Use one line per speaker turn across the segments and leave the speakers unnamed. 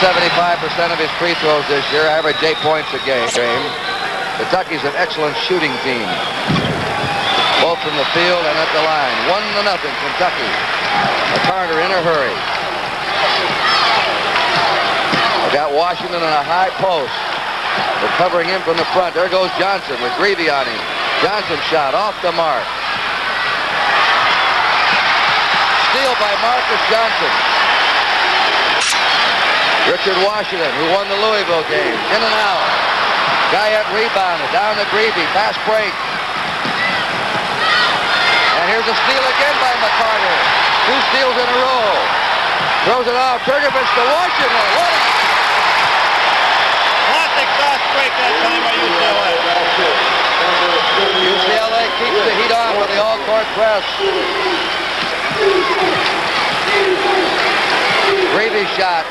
75% of his free throws this year, average 8 points a game. Kentucky's an excellent shooting team, both from the field and at the line. 1-0, Kentucky. Carter in a hurry. They got Washington in a high post. They're covering him from the front. There goes Johnson with Greavy on him. Johnson shot off the mark. Steal by Marcus Johnson. Richard Washington, who won the Louisville game, in and out. Guyette rebounded, down to Greavy, fast break. And here's a steal again by McCarter. 2 steals in a row. Throws it off, Turgovich to Washington. What a...
Classic fast break that time by UCLA.
UCLA keeps the heat on with the all-court press. Greavy shot.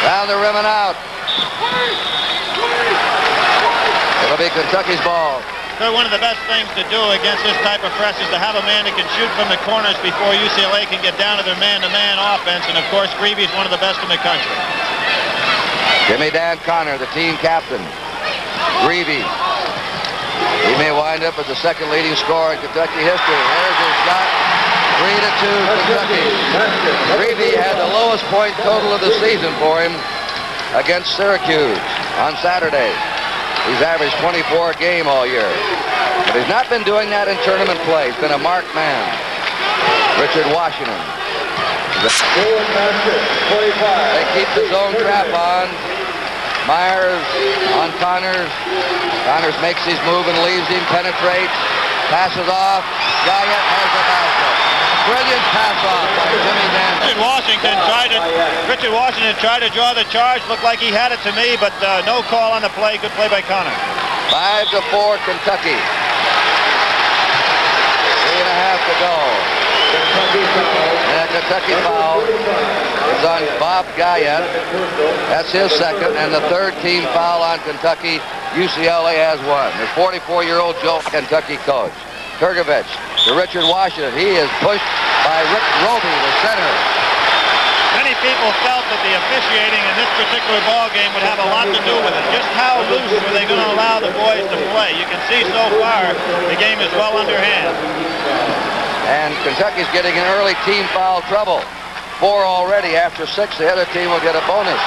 Down the rim and out. It'll be Kentucky's ball.
One of the best things to do against this type of press is to have a man that can shoot from the corners before UCLA can get down to their man-to-man offense. And, of course, Greavy's one of the best in the country.
Jimmy Dan Connor, the team captain. Greavy. He may wind up as the second leading scorer in Kentucky history. There's his shot. 3-2 Kentucky. Greavy had the lowest point total of the season for him against Syracuse on Saturday. He's averaged 24 a game all year. But he's not been doing that in tournament play. He's been a marked man. Richard Washington. They keep the zone trap on. Myers on Connors. Connors makes his move and leaves him, penetrates, passes off. Guyette has the basket. Brilliant pass off by Jimmy Dan.
Richard Washington tried to draw the charge. Looked like he had it to me, but no call on the play. Good play by Connor.
5-4 Kentucky. 3.5 to go. And a Kentucky foul is on Bob Guyette. That's his second, and the third team foul on Kentucky. UCLA has one. The 44-year-old Joe Kentucky coach. Turgovich to Richard Washington. He is pushed by Rick Roby, the center.
Many people felt that the officiating in this particular ball game would have a lot to do with it. Just how loose were they going to allow the boys to play? You can see so far the game is well underhand.
And Kentucky's getting in early team foul trouble. 4 already. After 6, the other team will get a bonus.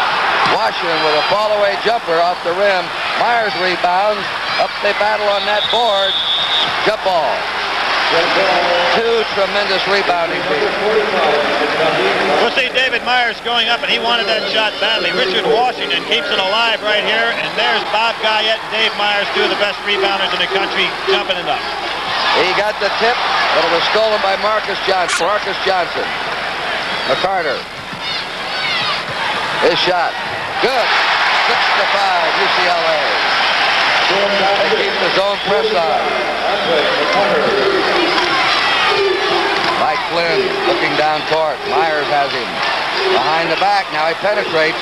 Washington with a fall-away jumper off the rim. Myers rebounds. Up they battle on that board. Jump ball. 2 tremendous rebounding teams.
We'll see David Myers going up, and he wanted that shot badly. Richard Washington keeps it alive right here, and there's Bob Guyette and Dave Myers, 2 of the best rebounders in the country, jumping it up.
He got the tip, but it was stolen by Marcus Johnson. McCarter. His shot. Good. 6-5 UCLA. They keep the zone press on. Mike Flynn looking down court. Myers has him behind the back. Now he penetrates.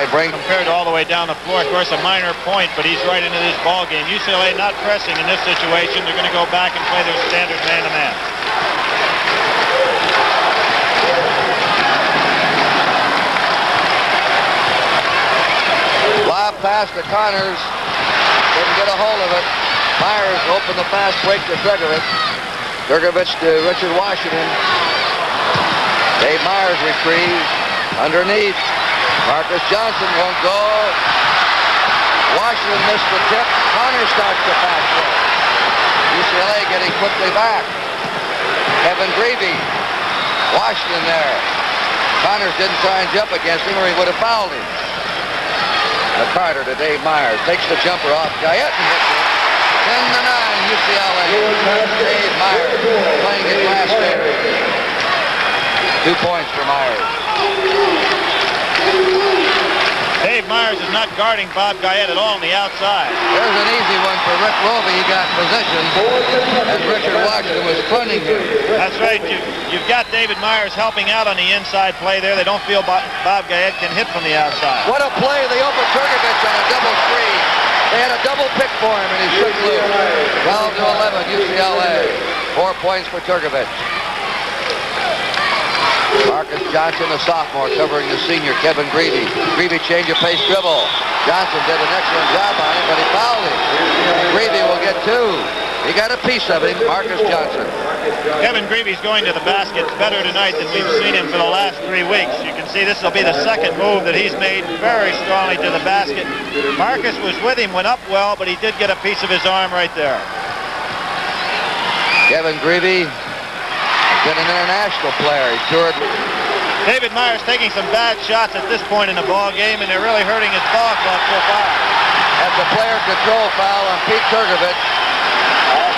Compared all the way down the floor, of course, a minor point, but he's right into this ball game. UCLA not pressing in this situation. They're going to go back and play their standard man-to-man.
Lob pass to Connors. Didn't get a hold of it. Myers opened the fast break to Turgovich. Turgovich to Richard Washington. Dave Myers retrieves. Underneath. Marcus Johnson won't go. Washington missed the tip. Connors starts the fast break. UCLA getting quickly back. Kevin Greavy. Washington there. Connors didn't try and jump against him or he would have fouled him. McCarter to Dave Myers. Takes the jumper off Guyette and hits it. 10-9 UCLA. Dave Myers playing his last game. 2 points for Myers.
Dave Myers is not guarding Bob Guyette at all on the outside.
There's an easy one for Rick Roby. He got position as Richard Washington was fronting him.
That's right. You've got David Myers helping out on the inside play there. They don't feel Bob Guyette can hit from the outside.
What a play. They opened Turgovich on a double screen. They had a double pick for him, and he shook loose. 12-11 UCLA. 4 points for Turgovich. Marcus Johnson, a sophomore, covering the senior, Kevin Greavy. Greavy change of pace dribble. Johnson did an excellent job on him, but he fouled him. And Greavy will get 2. He got a piece of him, Marcus Johnson.
Kevin Greavy's going to the basket better tonight than we've seen him for the last 3 weeks. You can see this will be the second move that he's made very strongly to the basket. Marcus was with him, went up well, but he did get a piece of his arm right there.
Kevin Greavy has been an international player. He toured.
David Myers taking some bad shots at this point in the ball game, and they're really hurting his ball club so far.
That's a player control foul on Pete Turgovich.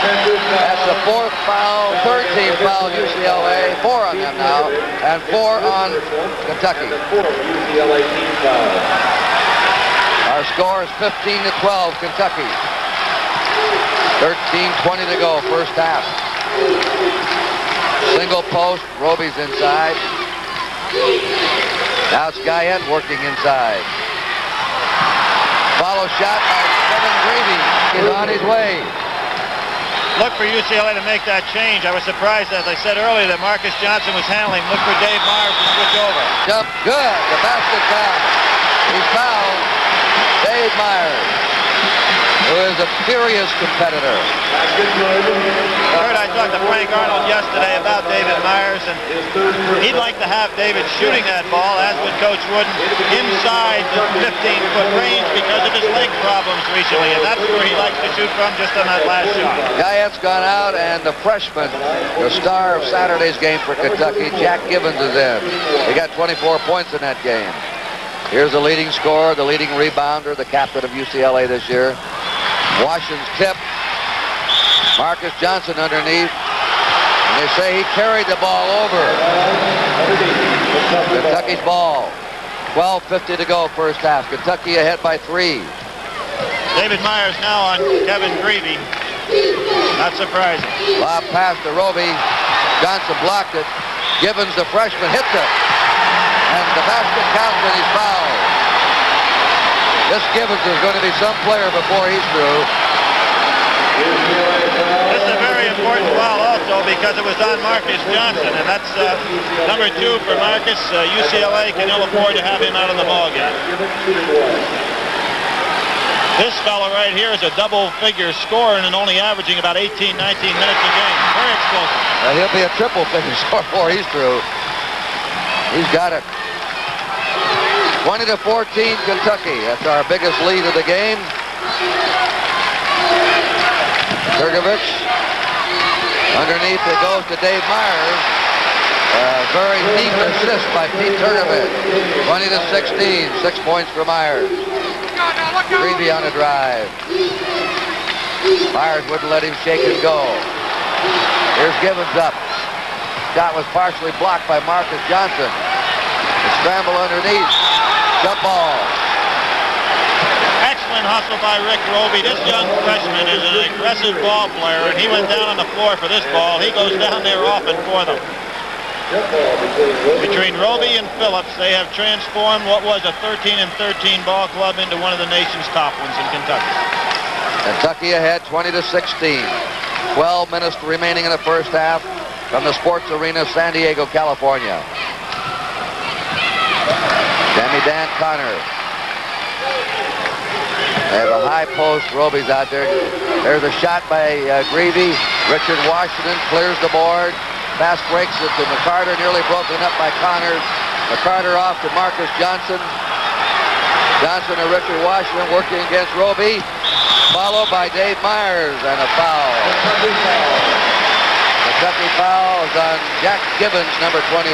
That's the 4th foul, 3rd team foul UCLA, 4 on them now, and 4 on Kentucky. Our score is 15-12, Kentucky. 13:20 to go, first half. Single post, Roby's inside. Now it's Guyette working inside. Follow shot by Kevin Greavy. He's on his way.
Look for UCLA to make that change. I was surprised, as I said earlier, that Marcus Johnson was handling. Look for Dave Myers to switch over.
Jump good. The basket counts. He's fouled. Dave Myers, who is a furious competitor.
I talked to Frank Arnold yesterday about David Myers, and he'd like to have David shooting that ball, as would Coach Wooden, inside the 15-foot range because of his leg problems recently, and that's where he likes to shoot from, just on that last shot.
Guyette's gone out, and the freshman, the star of Saturday's game for Kentucky, Jack Gibbons, is in. He got 24 points in that game. Here's the leading scorer, the leading rebounder, the captain of UCLA this year. Washington's tip. Marcus Johnson underneath. And they say he carried the ball over. Kentucky's ball. 12:50 to go, first half. Kentucky ahead by 3.
David Myers now on Kevin Greavy. Not surprising.
Lob pass to Roby. Johnson blocked it. Gibbons, the freshman, hits it. And the basket counts and he's fouled. This Gibbons is going to be some player before he's through.
This is a very important foul also because it was on Marcus Johnson, and that's number 2 for Marcus. UCLA can ill afford to have him out of the ballgame. This fella right here is a double-figure scorer and only averaging about 18, 19 minutes a game. Very explosive.
He'll be a triple-figure scorer before he's through. He's got it. 20-14, Kentucky. That's our biggest lead of the game. Turgovich. Underneath it goes to Dave Myers. Very neat assist by Pete Turgovich. 20-16. 6 points for Myers. Greavy on a drive. Myers wouldn't let him shake and go. Here's Gibbons up. Shot was partially blocked by Marcus Johnson. The scramble underneath. Jump ball.
Excellent hustle by Rick Roby. This young freshman is an aggressive ball player, and he went down on the floor for this ball. He goes down there often for them. Between Roby and Phillips, they have transformed what was a 13-13 ball club into one of the nation's top ones in Kentucky.
Kentucky ahead 20-16. 12 minutes remaining in the first half from the Sports Arena, San Diego, California. Sammy Dan Connor. They have a high post. Roby's out there. There's a shot by Greavy. Richard Washington clears the board. Fast breaks it to McCarter, nearly broken up by Connors. McCarter off to Marcus Johnson. Johnson and Richard Washington working against Roby. Followed by Dave Myers and a foul. Kentucky foul is on Jack Gibbons, number 21.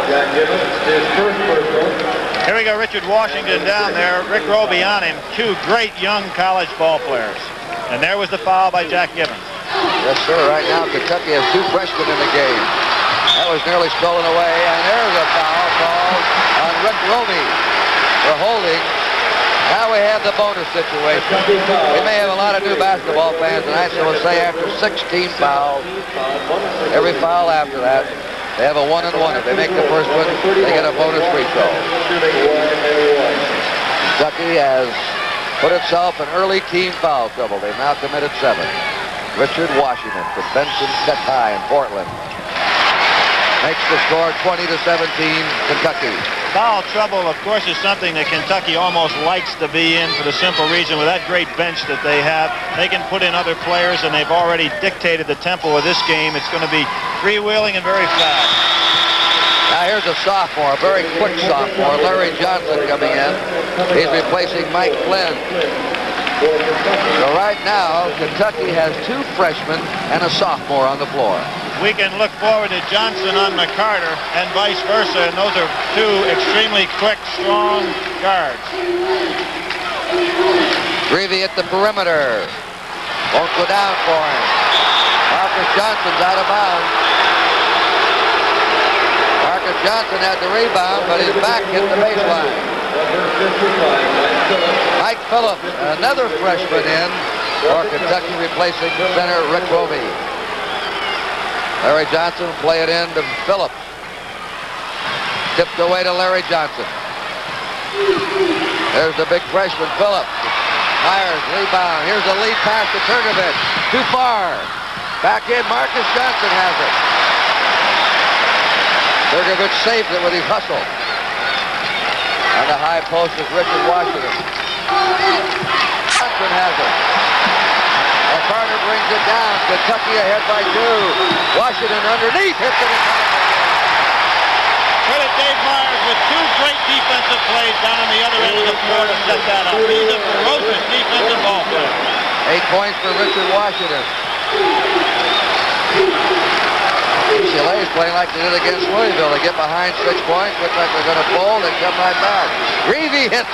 Jack Gibbons, his first personal.
Here we go, Richard Washington down there. Rick Roby on him. 2 great young college ball players. And there was the foul by Jack Gibbons.
Yes, sir. Right now, Kentucky has 2 freshmen in the game. That was nearly stolen away. And there's a foul called on Rick Roby for holding. Now we have the bonus situation. We may have a lot of new basketball fans tonight, so we'll say after 16 fouls, every foul after that, they have a 1-and-1. If they make the first one, they get a bonus free throw. Kentucky has put itself in early team foul trouble. They've now committed 7. Richard Washington from Benson Tech High in Portland. Makes the score 20-17, Kentucky.
Foul trouble, of course, is something that Kentucky almost likes to be in for the simple reason with that great bench that they have. They can put in other players, and they've already dictated the tempo of this game. It's going to be freewheeling and very fast.
Now here's a sophomore, a very quick sophomore, Larry Johnson coming in. He's replacing Mike Flynn. So right now, Kentucky has 2 freshmen and a sophomore on the floor.
We can look forward to Johnson on McCarter and vice versa, and those are 2 extremely quick, strong guards.
Greavy at the perimeter. Won't go down for him. Marcus Johnson's out of bounds. Marcus Johnson had the rebound, but his back hit the baseline. Mike Phillips, another freshman in for Kentucky, replacing center Rick Roby. Larry Johnson will play it in to Phillips. Tipped away to Larry Johnson. There's the big freshman, Phillips. Myers, rebound. Here's a lead pass to Turkovich. Too far. Back in, Marcus Johnson has it. Turkovich saves it with his hustle. On the high post is Richard Washington. Johnson has it. Carter brings it down. Kentucky ahead by 2. Washington underneath hits it in time.
Credit Dave Myers with 2 great defensive plays down on the other end of the floor to set that up. He's a ferocious defensive ball player.
8 points for Richard Washington. UCLA is playing like they did against Louisville. They get behind 6 points, look like they're going to fold, and come right back. Greavy hits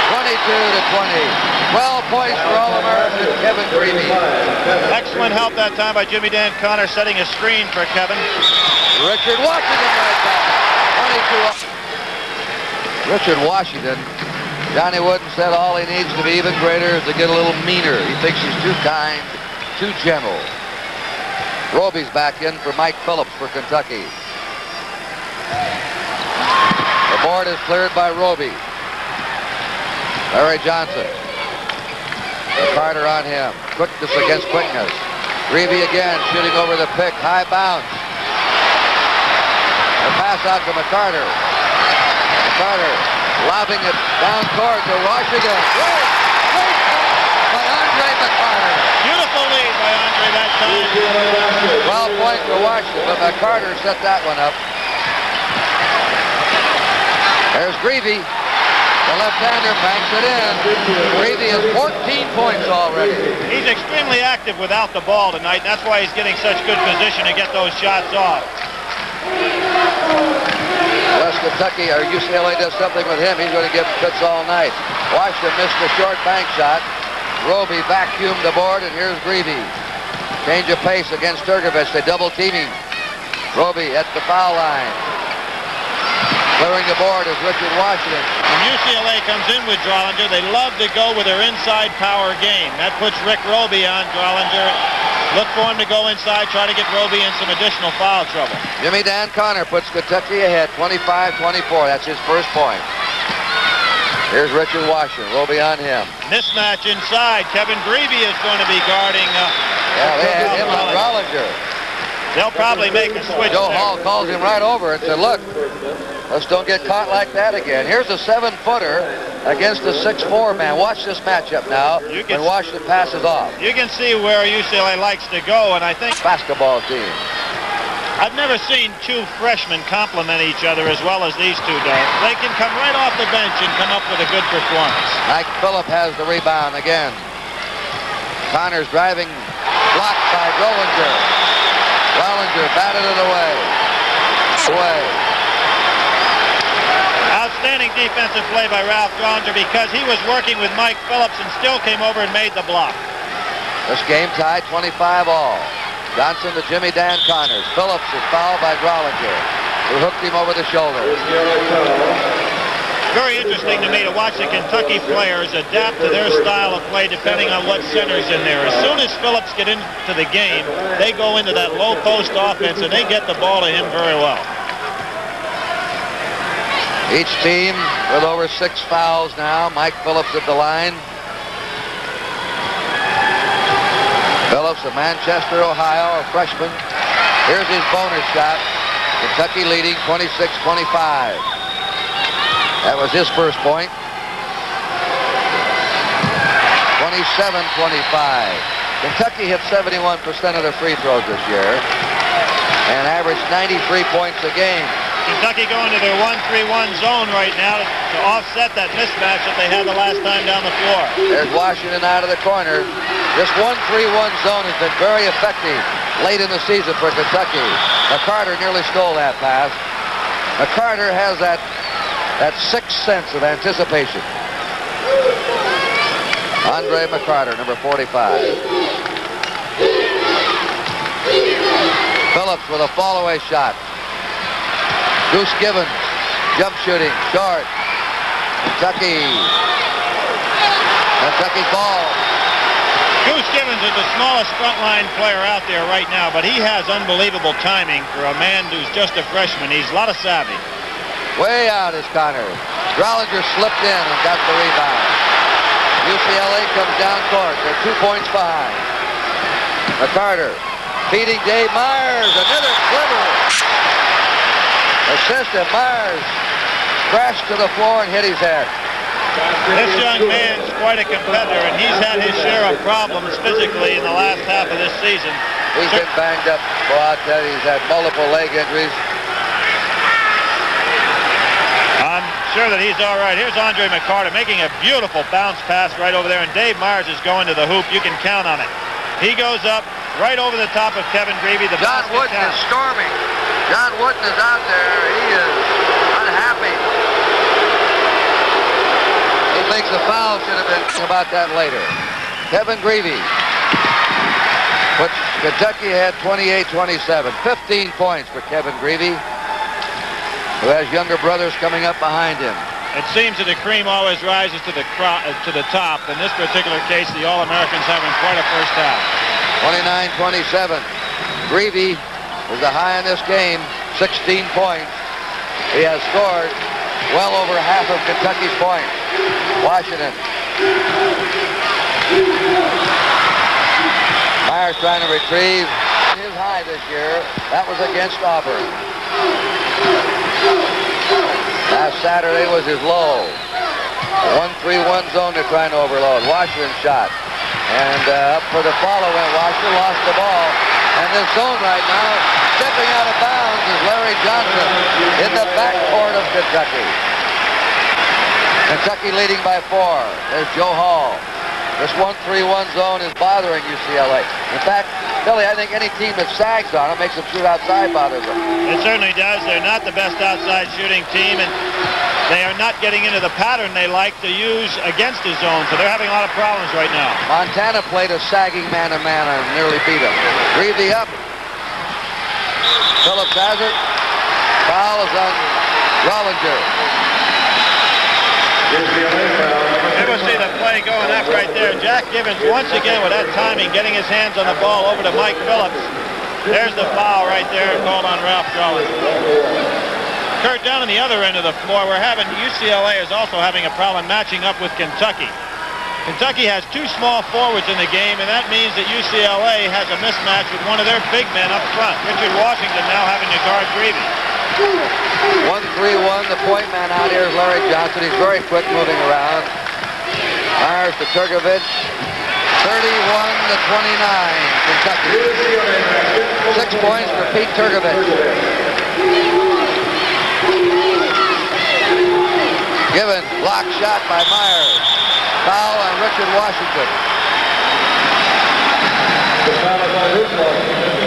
22-20. 12 points for All-American Kevin Greavy.
Excellent help that time by Jimmy Dan Connor, setting a screen for Kevin.
Richard Washington right back. 22. Richard Washington, Johnny Wooden said all he needs to be even greater is to get a little meaner. He thinks he's too kind, too gentle. Roby's back in for Mike Phillips for Kentucky. The board is cleared by Roby. Larry Johnson. Carter on him. Quickness against quickness. Greavy again shooting over the pick. High bounce. A pass out to McCarter. McCarter lobbing it down court to Washington. Great by Andre McCarter.
Beautiful lead by Andre that time.
12 points for Washington, but McCarter set that one up. There's Greavy. The left-hander banks it in. Greavy has 14 points already.
He's extremely active without the ball tonight, and that's why he's getting such good position to get those shots off.
West Kentucky, or UCLA does something with him, he's going to give fits all night. Washington missed the short bank shot. Roby vacuumed the board, and here's Greavy. Change of pace against Turkovich. They double teaming. Roby at the foul line. Clearing the board is Richard Washington.
When UCLA comes in with Drollinger, they love to go with their inside power game. That puts Rick Roby on Drollinger. Look for him to go inside, try to get Roby in some additional foul trouble.
Jimmy Dan Connor puts Kentucky ahead, 25-24. That's his first point. Here's Richard Washington. Roby on him.
Mismatch inside. Kevin Greavy is going to be guarding.
They had him on Drollinger.
They'll probably make a switch.
Joe Hall calls him right over and said, look, let's don't get caught like that again. Here's a 7-footer against a 6'4" man. Watch this matchup now when Washington passes off.
You can see where UCLA likes to go, and I think
basketball team.
I've never seen 2 freshmen complement each other as well as these 2 do. They can come right off the bench and come up with a good performance.
Mike Phillip has the rebound again. Connors driving, blocked by Drollinger. Drollinger batted it away.
Outstanding defensive play by Ralph Drollinger because he was working with Mike Phillips and still came over and made the block.
This game tied 25 all. Johnson to Jimmy Dan Connors. Phillips is fouled by Drollinger, who hooked him over the shoulder.
Very interesting to me to watch the Kentucky players adapt to their style of play depending on what center's in there. As soon as Phillips get into the game, they go into that low post offense and they get the ball to him very well.
Each team with over 6 fouls now. Mike Phillips at the line. Phillips, a of Manchester, Ohio, a freshman. Here's his bonus shot. Kentucky leading 26-25. That was his first point. 27-25. Kentucky hit 71% of their free throws this year and averaged 93 points a game.
Kentucky going to their 1-3-1 zone right now to offset that mismatch that they had the last time down the floor.
There's Washington out of the corner. This 1-3-1 zone has been very effective late in the season for Kentucky. McCarter nearly stole that pass. McCarter has that sixth sense of anticipation. Andre McCarter, number 45. Phillips with a fall-away shot. Goose Gibbons, jump shooting, short. Kentucky ball.
Goose Gibbons is the smallest frontline player out there right now, but he has unbelievable timing for a man who's just a freshman. He's a lot of savvy.
Way out is Connor. Grolinger slipped in and got the rebound. UCLA comes down court. They're 2 points behind. McCarter feeding Dave Myers. Another clever assist, and Myers crashed to the floor and hit his head.
This young man's quite a competitor, and he's had his share of problems physically in the last half of this season.
He's been banged up. Well, I'll tell you, he's had multiple leg injuries.
I'm sure that he's all right. Here's Andre McCarter making a beautiful bounce pass right over there, and Dave Myers is going to the hoop. You can count on it. He goes up right over the top of Kevin Greavy.
John Wooden is storming. John Wooden is out there. He is unhappy. He thinks the foul should have been about that later. Kevin Greavy. But Kentucky had 28-27. 15 points for Kevin Greavy, who has younger brothers coming up behind him.
It seems that the cream always rises to the top. In this particular case, the All-Americans having quite a first half.
29-27. Greavy is the high in this game, 16 points. He has scored well over half of Kentucky's points. Washington. Myers trying to retrieve his high this year. That was against Auburn. Last Saturday was his low. 1-3-1 zone they're trying to overload. Washington shot. And up for the follow-in. Washington lost the ball. And this zone right now, stepping out of bounds is Larry Johnson in the backcourt of Kentucky. Kentucky leading by 4. There's Joe Hall. This 1-3-1 zone is bothering UCLA. In fact, Billy, I think any team that sags on it makes them shoot outside bothers them.
It certainly does. They're not the best outside shooting team, and they are not getting into the pattern they like to use against the zone, so they're having a lot of problems right now.
Montana played a sagging man-to-man and nearly beat him. Greavy up. Phillips has it. Foul is on Grolinger.
You will see the play going up right there. Jack Gibbons once again with that timing, getting his hands on the ball over to Mike Phillips. There's the foul right there called on Ralph Grolinger. Kurt, down on the other end of the floor, UCLA is also having a problem matching up with Kentucky. Kentucky has 2 small forwards in the game, and that means that UCLA has a mismatch with one of their big men up front. Richard Washington now having to guard Greavy.
1-3-1. The point man out here is Larry Johnson. He's very quick moving around. Myers to Turgovich. 31-29. Kentucky. 6 points for Pete Turgovich. Given block shot by Myers. Foul on Richard Washington.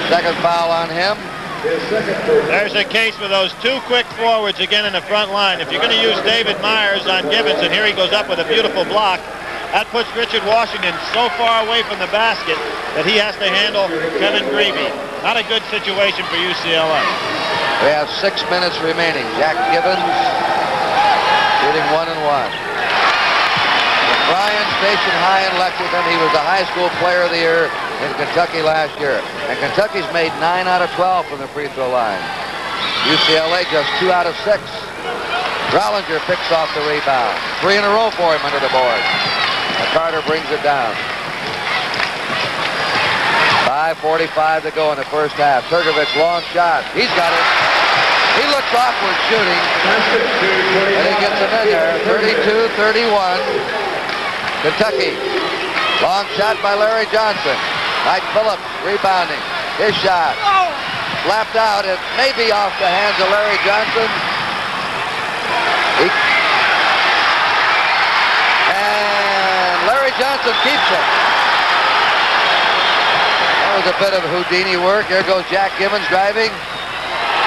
Second foul on him.
There's a case for those 2 quick forwards again in the front line. If you're going to use David Myers on Gibbons, and here he goes up with a beautiful block, that puts Richard Washington so far away from the basket that he has to handle Kevin Greavy. Not a good situation for UCLA.
We have 6 minutes remaining. Jack Gibbons shooting 1-1. Bryan stationed high in Lexington. He was the high school player of the year in Kentucky last year. And Kentucky's made 9 out of 12 from the free throw line. UCLA just 2 out of 6. Grolinger picks off the rebound. 3 in a row for him under the board. McCarter brings it down. 5 5:45 to go in the first half. Turgovich, long shot. He's got it. He looks awkward shooting, and he gets him in there. 32-31. Kentucky. Long shot by Larry Johnson. Mike Phillips rebounding. His shot. Slapped out. It may be off the hands of Larry Johnson. And Larry Johnson keeps it. That was a bit of Houdini work. There goes Jack Gibbons driving.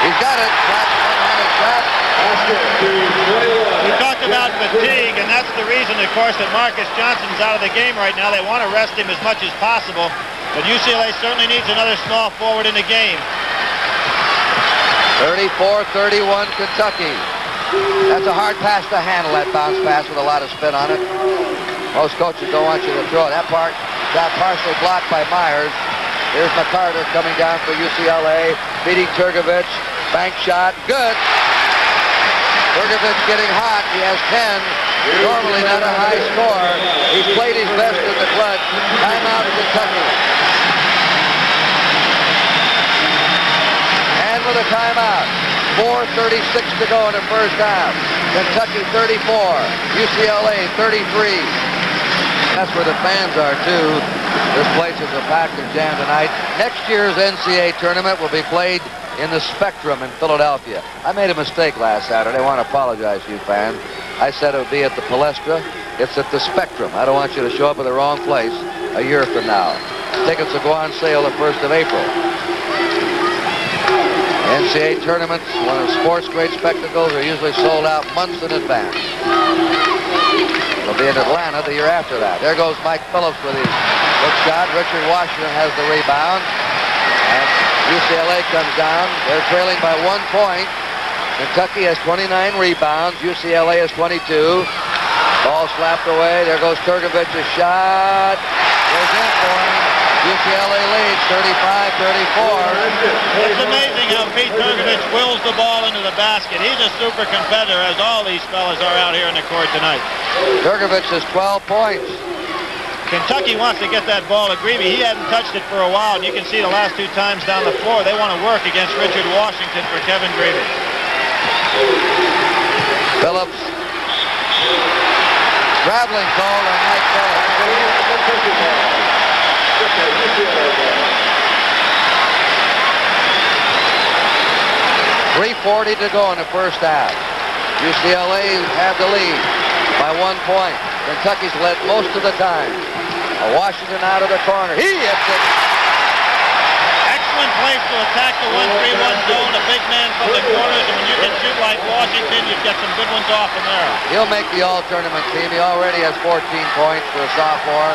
He's got it. One-handed shot.
We talked about fatigue, and that's the reason, of course, that Marcus Johnson's out of the game right now. They want to rest him as much as possible, but UCLA certainly needs another small forward in the game.
34-31 Kentucky. That's a hard pass to handle, that bounce pass with a lot of spin on it. Most coaches don't want you to throw it. That part got partially blocked by Myers. Here's McCarter coming down for UCLA, beating Turgovich. Bank shot, good. Turgovich getting hot. He has 10. Normally not a high score. He's played his best in the clutch. Timeout Kentucky. And with a timeout. 4:36 to go in the first half. Kentucky 34. UCLA 33. That's where the fans are, too. This place is a packed and jammed tonight. Next year's NCAA tournament will be played in the Spectrum in Philadelphia. I made a mistake last Saturday. I want to apologize to you fans. I said it would be at the Palestra. It's at the Spectrum. I don't want you to show up at the wrong place a year from now. Tickets will go on sale the 1st of April. NCAA tournaments, one of sports great spectacles, are usually sold out months in advance. It'll be in Atlanta the year after that. There goes Mike Phillips with his hook shot. Richard Washington has the rebound. And UCLA comes down. They're trailing by 1 point. Kentucky has 29 rebounds. UCLA has 22. Ball slapped away. There goes Turgovich's shot. Goes in for him. UCLA leads 35-34.
It's amazing how Pete Turgovich wills the ball into the basket. He's a super competitor, as all these fellas are out here in the court tonight.
Turgovich has 12 points.
Kentucky wants to get that ball to Greavy. He hadn't touched it for a while, and you can see the last 2 times down the floor, they want to work against Richard Washington for Kevin Greavy.
Phillips. Traveling call on Mike Phillips. 3:40 to go in the first half. UCLA have the lead by 1 point. Kentucky's led most of the time. Washington out of the corner. He hits it.
Excellent place to attack the 1-3-1 zone. A big man from the corners, and when you can shoot like Washington, you get some good ones off from there.
He'll make the all-tournament team. He already has 14 points for a sophomore.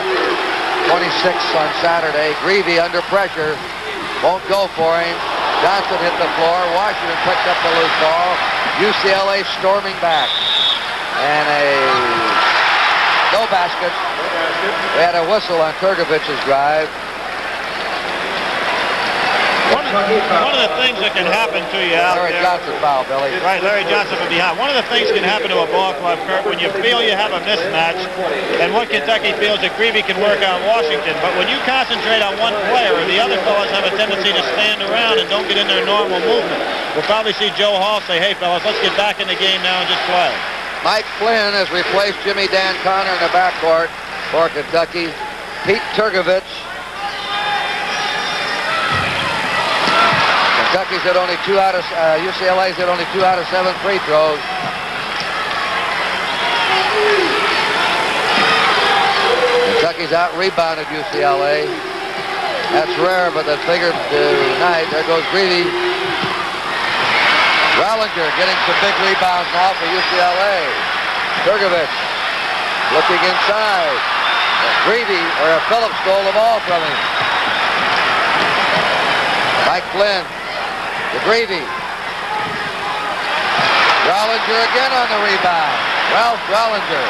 26 on Saturday. Greavy under pressure. Won't go for him. Johnson hit the floor. Washington picked up the loose ball. UCLA storming back. And no basket. We had a whistle on Turgovich's drive.
One of the things that can happen to you out
Larry
there...
Johnson foul, Billy.
Right, Larry Johnson from behind. One of the things can happen to a ball club, Kurt, when you feel you have a mismatch, and what Kentucky feels that Greavy can work on Washington. But when you concentrate on one player, the other fellas have a tendency to stand around and don't get in their normal movement. We'll probably see Joe Hall say, hey, fellas, let's get back in the game now and just play.
Mike Flynn has replaced Jimmy Dan Connor in the backcourt for Kentucky. Pete Turgovich. Kentucky's hit only UCLA's hit only 2 out of 7 free throws. Kentucky's out-rebounded UCLA. That's rare, but that figured tonight. There goes Greavy. Rollinger getting some big rebounds now for UCLA. Turgovich looking inside. Greavy, or Phillips stole the ball from him. Mike Flynn. To Greavy. Rollinger again on the rebound. Ralph Rollinger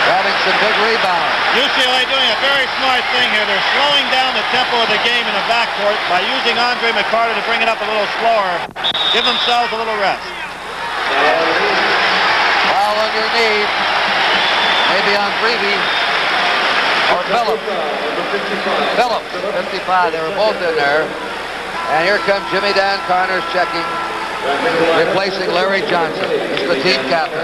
having some big rebounds.
UCLA doing a very smart thing here. They're slowing down the tempo of the game in the backcourt by using Andre McCarter to bring it up a little slower. Give themselves a little rest.
Foul on your knee. Maybe on Greavy. Or Phillips. Phillips, 55. They were both in there. And here comes Jimmy Dan Connors checking, replacing Larry Johnson. He's the team captain.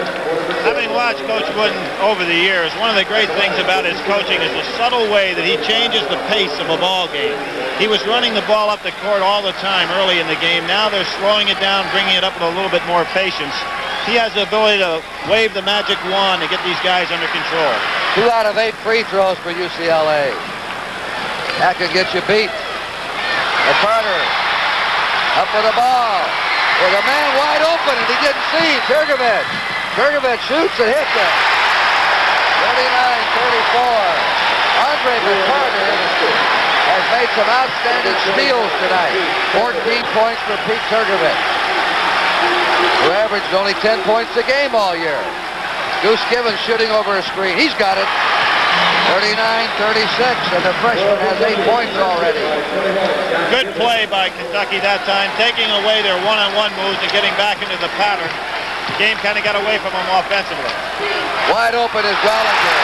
Having watched Coach Wooden over the years, one of the great things about his coaching is the subtle way that he changes the pace of a ball game. He was running the ball up the court all the time early in the game. Now they're slowing it down, bringing it up with a little bit more patience. He has the ability to wave the magic wand to get these guys under control.
2 out of 8 free throws for UCLA. That could get you beat. Carter up for the ball with a man wide open, and he didn't see Turgovich. Turgovich shoots and hits it. 39-34. Andre McCarter has made some outstanding steals tonight. 14 points for Pete Turgovich, who averaged only 10 points a game all year. Goose Givens shooting over a screen. He's got it. 39-36, and the freshman has 8 points already.
Good play by Kentucky that time, taking away their one-on-one moves and getting back into the pattern. The game kind of got away from them offensively.
Wide open is Gollinger.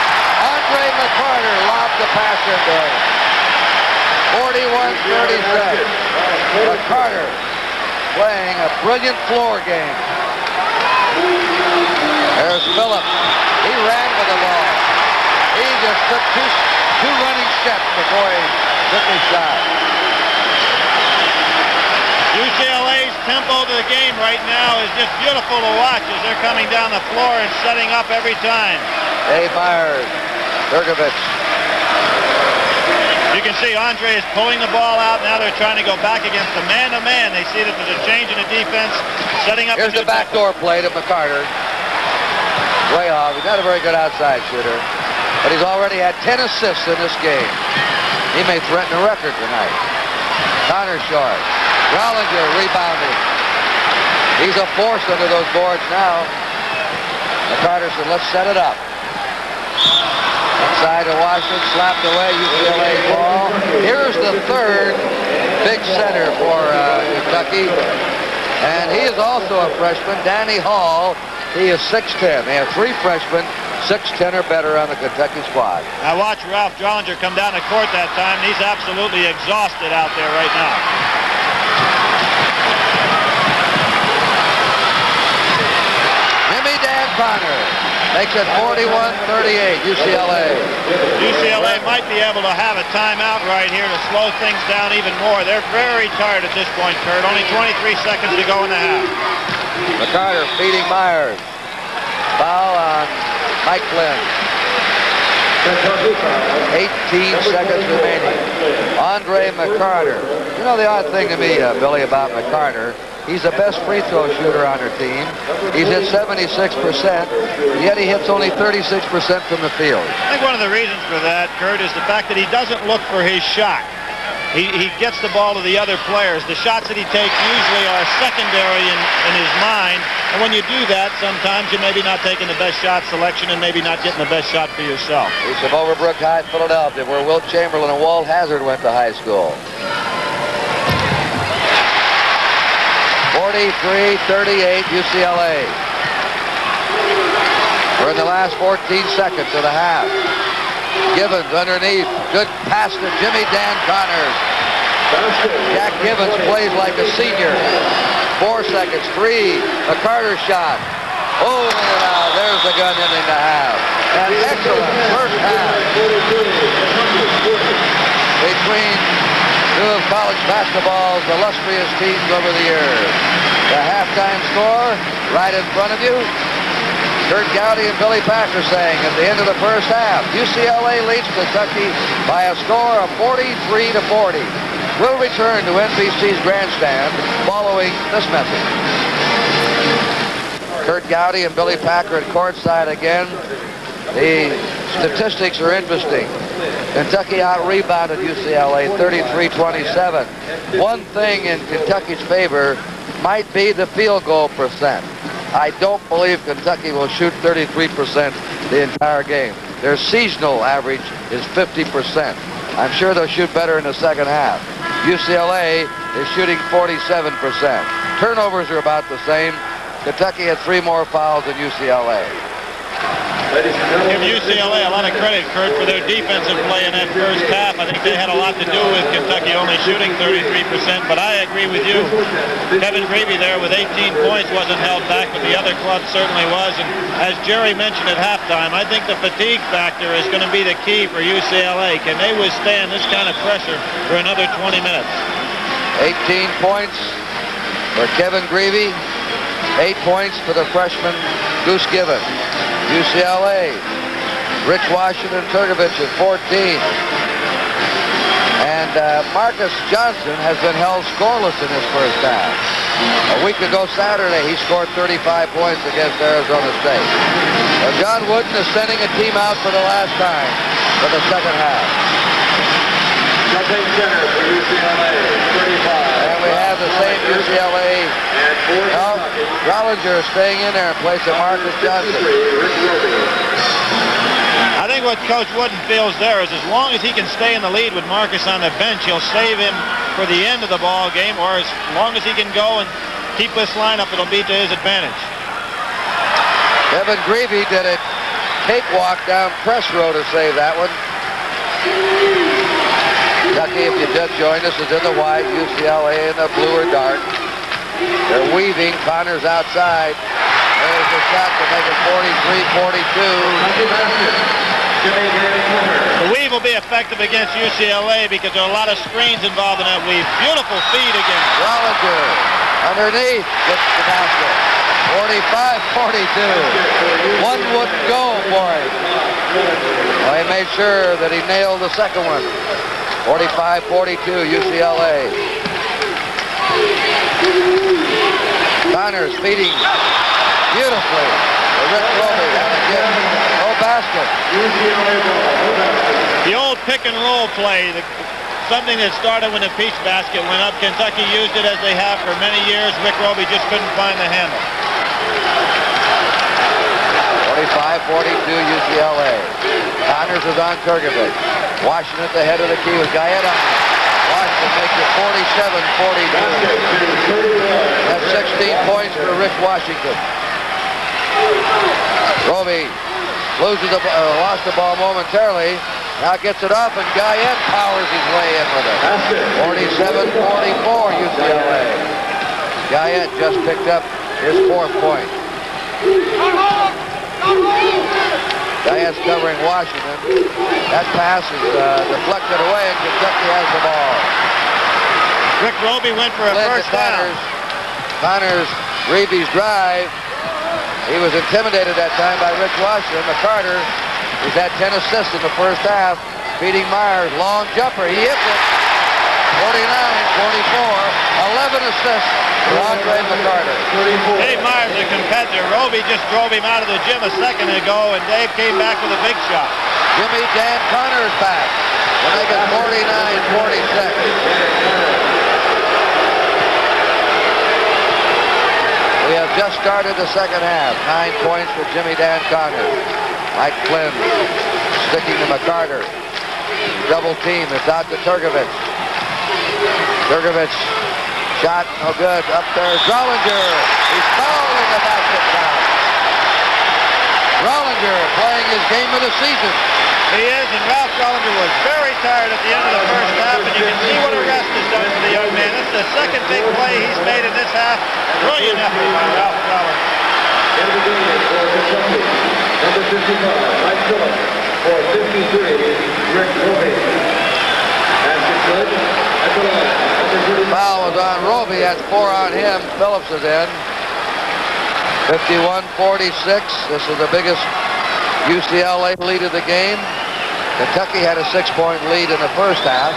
Andre McCarter lobbed the pass into him. 41-36. McCarter playing a brilliant floor game. There's Phillips. He ran with the ball. He just took two running steps before he took his shot.
UCLA's tempo to the game right now is just beautiful to watch as they're coming down the floor and setting up every time.
Dave Myers, Turgovich.
You can see Andre is pulling the ball out. Now they're trying to go back against the man-to-man. They see that there's a change in the defense, setting up.
Here's the backdoor play to McCarter. Way off. He's not a very good outside shooter, but he's already had 10 assists in this game. He may threaten a record tonight. Connor short. Rollinger rebounding. He's a force under those boards now. McCarter said, let's set it up. Inside to Washington, slapped away, UCLA ball. Here's the third big center for Kentucky. And he is also a freshman, Danny Hall. He is 6'10". They have 3 freshmen, 6'10" or better on the Kentucky squad.
I watched Ralph Drollinger come down the court that time. He's absolutely exhausted out there right now.
Jimmy Dan Connor makes it 41-38, UCLA.
UCLA might be able to have a timeout right here to slow things down even more. They're very tired at this point, Kurt. Only 23 seconds to go in the half.
McCarter feeding Myers. Foul on Mike Flynn. 18 seconds remaining. Andre McCarter. You know the odd thing to me, Billy, about McCarter, he's the best free throw shooter on her team. He's hit 76%, yet he hits only 36% from the field.
I think one of the reasons for that, Kurt, is the fact that he doesn't look for his shot. He gets the ball to the other players. The shots that he takes usually are secondary in his mind. And when you do that, sometimes you're maybe not taking the best shot selection and maybe not getting the best shot for yourself.
He's from Overbrook High, Philadelphia, where Wilt Chamberlain and Walt Hazzard went to high school. 43-38 UCLA. We're in the last 14 seconds of the half. Givens underneath. Good pass to Jimmy Dan Connors. Jack Givens plays like a senior. 4 seconds. 3. McCarter shot. Oh, there's the gun ending the half. An excellent first half between two of college basketball's illustrious teams over the years. The halftime score right in front of you. Kurt Gowdy and Billy Packer saying at the end of the first half, UCLA leads Kentucky by a score of 43-40. We'll return to NBC's grandstand following this message. Kurt Gowdy and Billy Packer at courtside again. The statistics are interesting. Kentucky out-rebounded UCLA 33-27. One thing in Kentucky's favor might be the field goal percent. I don't believe Kentucky will shoot 33% the entire game. Their seasonal average is 50%. I'm sure they'll shoot better in the second half. UCLA is shooting 47%. Turnovers are about the same. Kentucky had 3 more fouls than UCLA.
give UCLA a lot of credit, Kurt, for their defensive play in that first half. I think they had a lot to do with Kentucky only shooting 33%, but I agree with you. Kevin Greavy there with 18 points wasn't held back, but the other club certainly was. And as Jerry mentioned at halftime, I think the fatigue factor is going to be the key for UCLA. Can they withstand this kind of pressure for another 20 minutes?
18 points for Kevin Greavy. 8 points for the freshman Goose Given. UCLA, Rich Washington Turgovich at 14. And Marcus Johnson has been held scoreless in his first half. A week ago Saturday, he scored 35 points against Arizona State. John Wooden is sending a team out for the last time for the second half.
Nothing center for UCLA, 35.
And we have the same UCLA. Well, Rollinger is staying in there in place of Marcus Johnson.
I think what Coach Wooden feels there is as long as he can stay in the lead with Marcus on the bench, he'll save him for the end of the ball game, or as long as he can go and keep this lineup, it'll be to his advantage.
Kevin Greavy did a cakewalk down press row to save that one. Kentucky, if you just joined us, is in the white, UCLA in the blue or dark. They're weaving. Connor's outside. There's the shot to make it 43-42.
The weave will be effective against UCLA because there are a lot of screens involved in that weave. Beautiful feed again.
Rollinger underneath gets the basket. 45-42. One wouldn't go for him. Well, he made sure that he nailed the second one. 45-42, UCLA. Connors feeding beautifully to Rick Roby, and again, no basket.
The old pick and roll play, something that started when the Peach basket went up. Kentucky used it as they have for many years. Rick Roby just couldn't find the handle.
45-42 UCLA. Connors is on Turgovich. Washington at the head of the key with Guyette on. Washington makes it 47-42. That's 16 points for Rick Washington. Roby loses lost the ball momentarily. Now gets it off, and Guyette powers his way in with it. 47-44 UCLA. Guyette just picked up his 4th point. Guyette's covering Washington. That pass is deflected away, and Kentucky has the ball.
Rick Roby went for a first down.
Connors, Greavy's drive. He was intimidated that time by Rich Washington. McCarter, he's had 10 assists in the first half. Feeding Myers, long jumper. He hits it. 49-44, 11 assists for Andre McCarter.
Dave Myers, a competitor. Roby just drove him out of the gym a second ago, and Dave came back with a big shot.
Jimmy Dan Connors back to make it 49-46. We have just started the second half. 9 points for Jimmy Dan Connors. Mike Flynn sticking to McCarter. Double team. It's out to Turgovich. Turgovich shot, no good. Up there's Rollinger. He's fouled in the basket count. Rollinger playing his game of the season.
He is, and Ralph Rollinger was very tired at the end of the first half, and you can see what a rest has done for the young man. This is the second big play he's made in this half. Brilliant effort by Ralph Rollinger.
In the game for Kentucky, number 55, Mike Phillips, for 53, Rick Roby. Basket good at the line.
Foul was on Roby. That's 4 on him. Phillips is in. 51-46. This is the biggest UCLA lead of the game. Kentucky had a 6-point lead in the first half.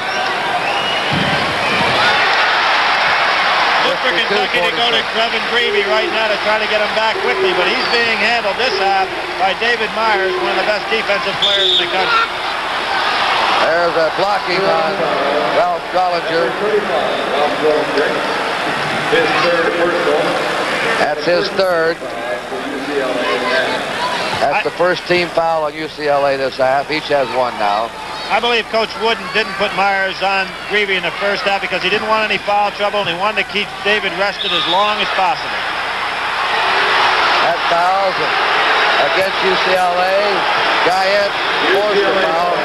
Look for Kentucky to go to Kevin Greavy right now to try to get him back quickly, but he's being handled this half by David Myers, one of the best defensive players in the country.
There's a blocking on Ralph Rollinger.
His third personal.
That's his third. That's the first team foul on UCLA this half. Each has 1 now.
I believe Coach Wooden didn't put Myers on Greavy in the first half because he didn't want any foul trouble, and he wanted to keep David rested as long as possible.
That fouls. against UCLA. Guyette forced the foul.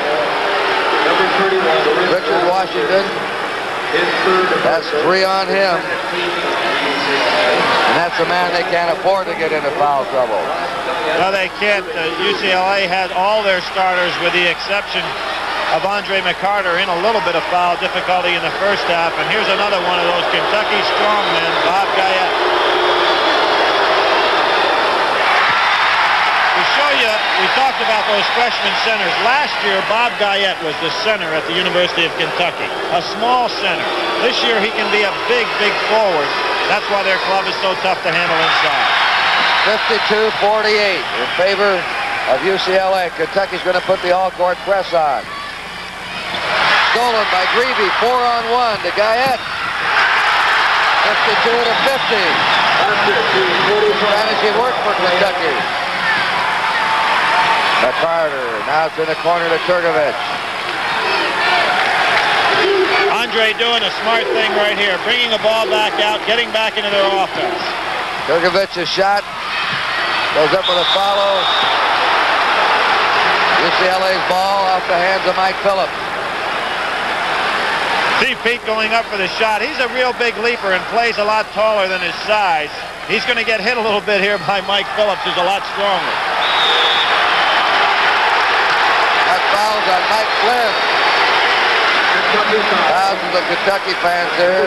Number 31,
Richard Washington.
his third.
That's 3 on him. And that's a man they can't afford to get into foul trouble.
No, they can't. UCLA had all their starters, with the exception of Andre McCarter, in a little bit of foul difficulty in the first half. And here's another one of those Kentucky strongmen, Bob Guyette. To show you, we talked about those freshman centers. Last year, Bob Guyette was the center at the University of Kentucky, a small center. This year, he can be a big, big forward. That's why their club is so tough to handle inside.
52-48 in favor of UCLA. Kentucky's going to put the all-court press on. Stolen by Greavy, 4-on-1 to Guyette. 52-50. Strategy worked for Kentucky. McCarter, now it's in the corner to Turgovich.
Andre doing a smart thing right here, bringing the ball back out, getting back into their offense.
Turgovich's shot goes up with a follow. UCLA's ball off the hands of Mike Phillips.
See Pete going up for the shot. He's a real big leaper and plays a lot taller than his size. He's going to get hit a little bit here by Mike Phillips, who's a lot stronger.
That foul's on Mike Flynn. Thousands of Kentucky fans there,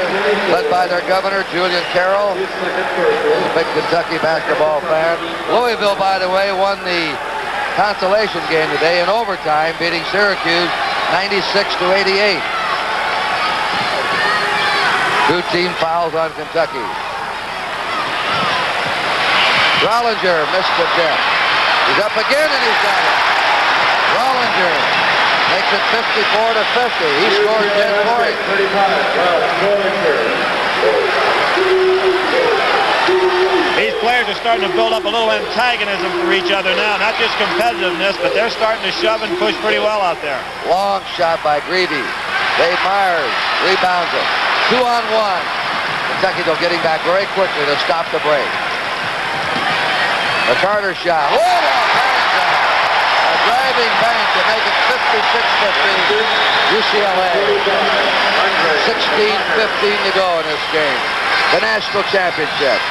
led by their governor, Julian Carroll. He's a big Kentucky basketball fan. Louisville, by the way, won the consolation game today in overtime, beating Syracuse 96-88. 2 team fouls on Kentucky. Rollinger missed the tip. He's up again and he's got it. Rollinger makes it 54-50. He scored 10 points.
These players are starting to build up a little antagonism for each other now. Not just competitiveness, but they're starting to shove and push pretty well out there.
Long shot by Greavy. Dave Myers rebounds it. 2-on-1. Kentucky, though, getting back very quickly to stop the break. The Carter shot. What a bank shot. A driving bank to make it 56-50. UCLA. 16-15 to go in this game. The national championship.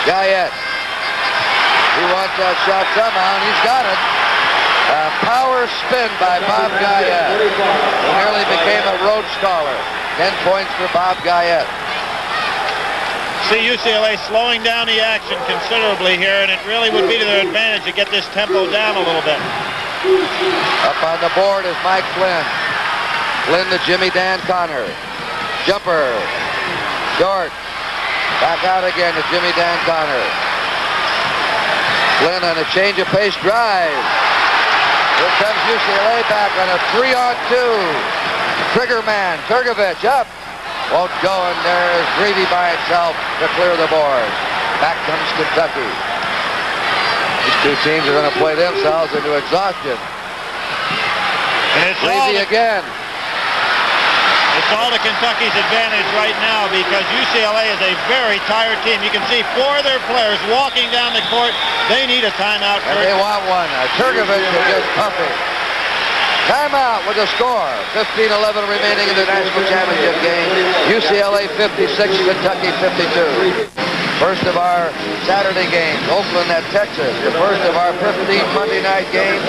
Guyette. He wants that shot somehow, and he's got it. A power spin by Bob Guyette. He nearly became a Rhodes Scholar. 10 points for Bob Guyette.
See UCLA slowing down the action considerably here, and it really would be to their advantage to get this tempo down a little bit.
Up on the board is Mike Flynn. Flynn to Jimmy Dan Connor. Jumper. Short. Back out again to Jimmy Dan Connor. Flynn on a change of pace drive. Here comes UCLA back on a 3-on-2. Trigger man, Turgovich up. Won't go, and there's Greavy by himself to clear the board. Back comes Kentucky. These 2 teams are going to play themselves into exhaustion.
And it's
Greavy again.
It's all to Kentucky's advantage right now because UCLA is a very tired team. You can see 4 of their players walking down the court. They need a timeout.
And they want one. Turgovich is just pumping. Timeout with a score. 15-11 remaining in the national championship game. UCLA 56, Kentucky 52. First of our Saturday games, Oakland at Texas. The first of our 15 Monday night games.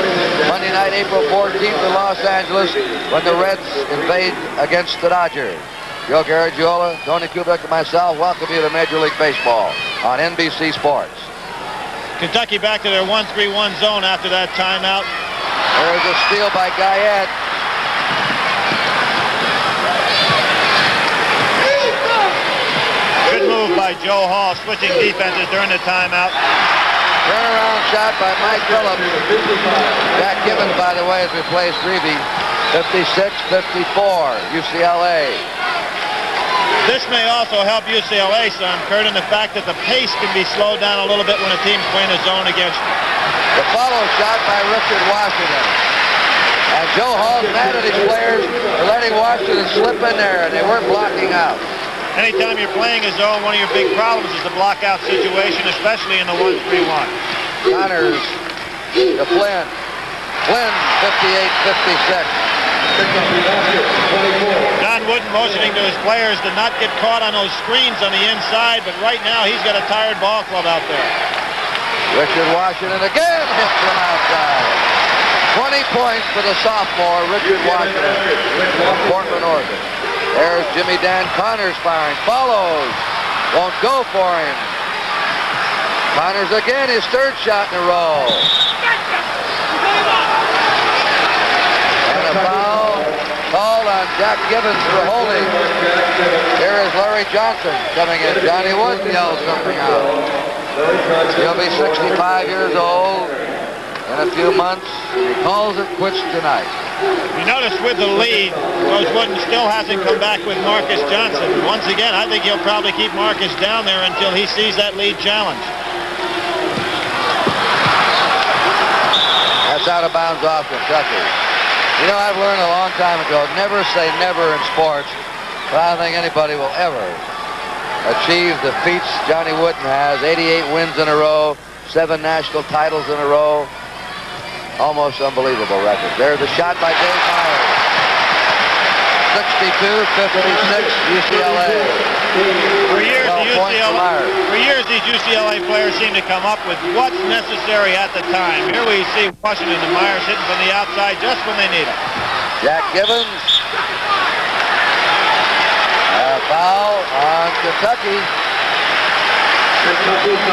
Monday night, April 14th in Los Angeles when the Reds invade against the Dodgers. Joe Garagiola, Tony Kubek, and myself welcome you to Major League Baseball on NBC Sports.
Kentucky back to their 1-3-1 zone after that timeout.
There's a steal by Guyette.
Good move by Joe Hall, switching defenses during the timeout.
Turnaround shot by Mike Phillips. Jack Gibbons, by the way, has replaced Greavy. 56-54, UCLA.
This may also help UCLA some, Kurt, in the fact that the pace can be slowed down a little bit when a team's playing a zone against you.
The follow shot by Richard Washington. And Joe Hall's mad at his players for letting Washington slip in there, and they weren't blocking out.
Anytime you're playing a zone, one of your big problems is the block-out situation, especially in the 1-3-1.
Connors to Flynn. Flynn, 58-56.
John Wooden motioning to his players to not get caught on those screens on the inside, but right now he's got a tired ball club out there.
Richard Washington again hits from outside. 20 points for the sophomore, Richard Washington from Portland, Oregon. There's Jimmy Dan Connors firing. Follows. Won't go for him. Connors again, his third shot in a row. And a foul called on Jack Gibbons for holding. Here is Larry Johnson coming in. Johnny Wood yells something out. He'll be 65 years old in a few months. He calls it quits tonight.
You notice with the lead, Coach Wooden still hasn't come back with Marcus Johnson. Once again, I think he'll probably keep Marcus down there until he sees that lead challenge.
That's out of bounds off Kentucky. You know, I've learned a long time ago, never say never in sports, but I don't think anybody will ever achieve the feats Johnny Wooden has. 88 wins in a row, 7 national titles in a row. Almost unbelievable record. There's a shot by Dave Myers. 62-56 UCLA.
For years, these UCLA players seem to come up with what's necessary at the time. Here we see Washington and Myers hitting from the outside just when they need it.
Jack Gibbons. A foul on Kentucky.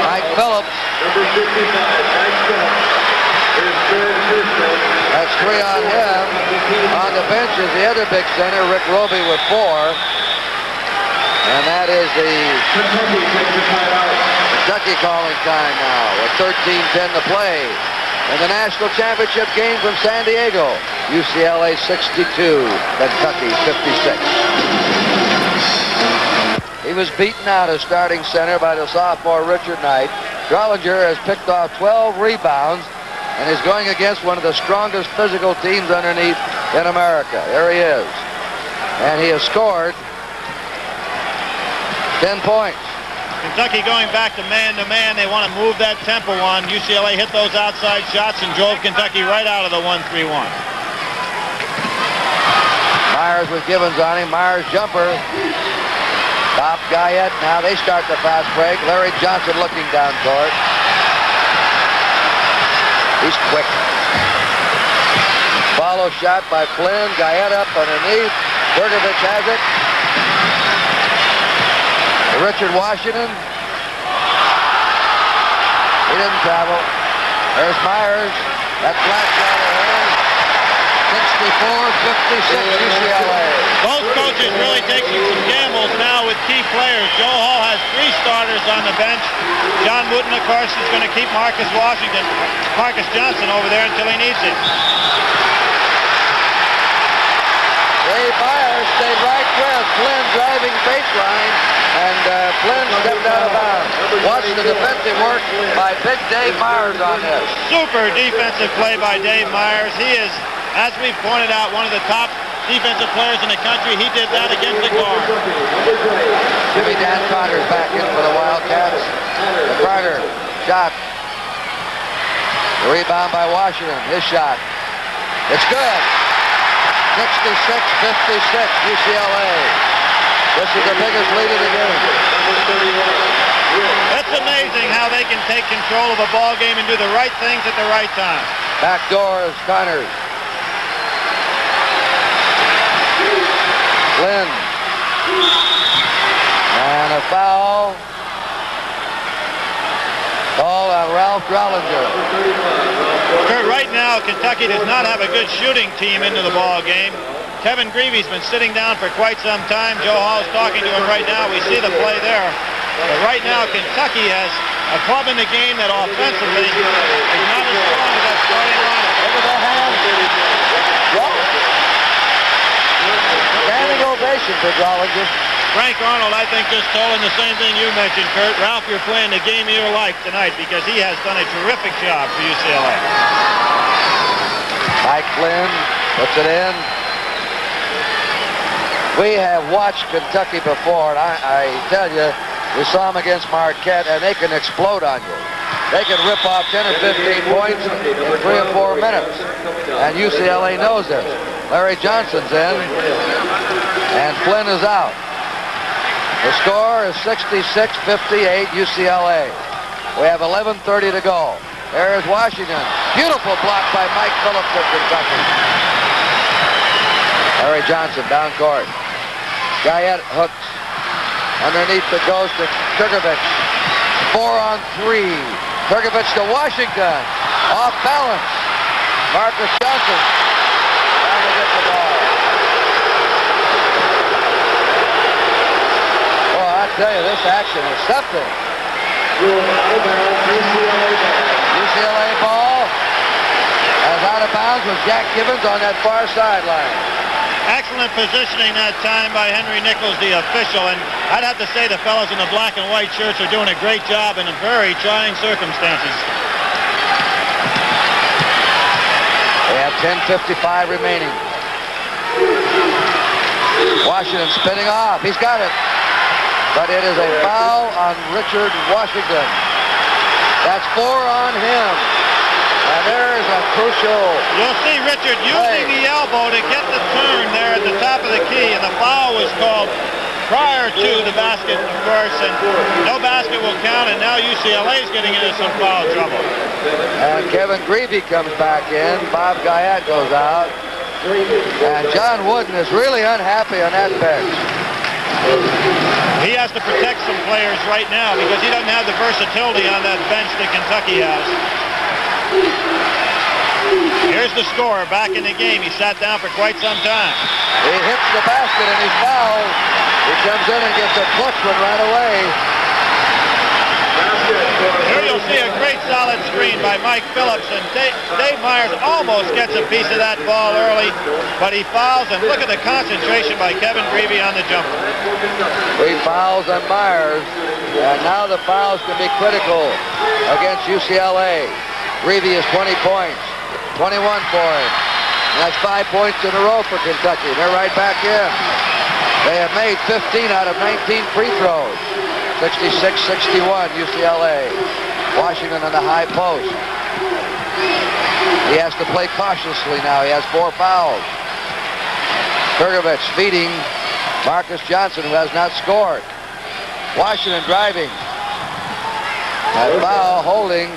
Mike Phillips.
Number 55, Mike Phillips.
That's 3 on him. On the bench is the other big center, Rick Roby, with 4. And that is the Kentucky calling time now with 13:10 to play in the national championship game from San Diego. UCLA 62, Kentucky 56. He was beaten out as starting center by the sophomore Richard Knight. Drollinger has picked off 12 rebounds and is going against one of the strongest physical teams underneath in America. There he is. And he has scored 10 points.
Kentucky going back to man-to-man. They want to move that tempo on. UCLA hit those outside shots and drove Kentucky right out of the 1-3-1.
Myers with Gibbons on him. Myers jumper. Top Guyette. Now they start the fast break. Larry Johnson looking down court. He's quick. Follow shot by Flynn. Guyette up underneath. Bergovich has it. Richard Washington. He didn't travel. There's Myers. That flat shot ahead. 64-56 UCLA.
Both coaches really taking some gambles now with key players. Joe Hall has 3 starters on the bench. John Wooden, of course, is going to keep Marcus Johnson over there until he needs him.
Dave Myers stayed right with Flynn driving baseline, and Flynn stepped out of bounds. Watch the defensive work by big Dave Myers on this.
Super defensive play by Dave Myers. He is, as we've pointed out, one of the top defensive players in the country. He did that against the guard.
Jimmy Dan Carter's back in for the Wildcats. Carter, shot. The rebound by Washington. His shot. It's good. 66-56 UCLA. This is the biggest lead of the game.
It's amazing how they can take control of a ball game and do the right things at the right time.
Back door is Connors. Flynn. And a foul. Call on Ralph Drollinger.
Kurt, right now, Kentucky does not have a good shooting team into the ball game. Kevin Greavy's been sitting down for quite some time. Joe Hall's talking to him right now. We see the play there. But right now, Kentucky has a club in the game that offensively is not as strong as that starting lineup.
Look at the hand. Standing ovation for Drollinger.
Frank Arnold, I think, just told him the same thing you mentioned, Kurt. Ralph, you're playing the game of your life tonight because he has done a terrific job for UCLA.
Mike Flynn puts it in. We have watched Kentucky before, and I tell you, we saw them against Marquette, and they can explode on you. They can rip off 10 or 15 points in 3 or 4 minutes. And UCLA knows this. Larry Johnson's in, and Flynn is out. The score is 66-58 UCLA. We have 11:30 to go. There is Washington. Beautiful block by Mike Phillips of Kentucky. Larry Johnson down court. Guyette hooks. Underneath the ghost to Turkovic. 4-on-3. Turkovic to Washington. Off balance. Marcus Johnson trying to get the ball. Well, I tell you, this action is something. UCLA ball. As out of bounds was Jack Gibbons on that far sideline.
Excellent positioning that time by Henry Nichols, the official, and I'd have to say the fellows in the black and white shirts are doing a great job in very trying circumstances.
They have 10:55 remaining. Washington spinning off. He's got it. But it is a foul on Richard Washington. That's 4 on him. And there's a crucial.
You'll see Richard using the elbow to get the turn there at the top of the key, and the foul was called prior to the basket, of course, and no basket will count, and now UCLA is getting into some foul trouble.
And Kevin Greavy comes back in. Bob Guyette goes out. And John Wooden is really unhappy on that bench.
He has to protect some players right now because he doesn't have the versatility on that bench that Kentucky has. Here's the scorer back in the game. He sat down for quite some time.
He hits the basket and he's fouled. He comes in and gets a clutch one right away.
Here you'll see a great solid screen by Mike Phillips, and Dave Myers almost gets a piece of that ball early, but he fouls, and look at the concentration by Kevin Greavy on the jumper.
3 fouls on Myers, and now the fouls can be critical against UCLA. Greavy is 20 points, 21 for him. And that's 5 points in a row for Kentucky. They're right back in. They have made 15 out of 19 free throws. 66-61 UCLA. Washington on the high post. He has to play cautiously now. He has 4 fouls. Turkovic feeding Marcus Johnson, who has not scored. Washington driving. A foul holding.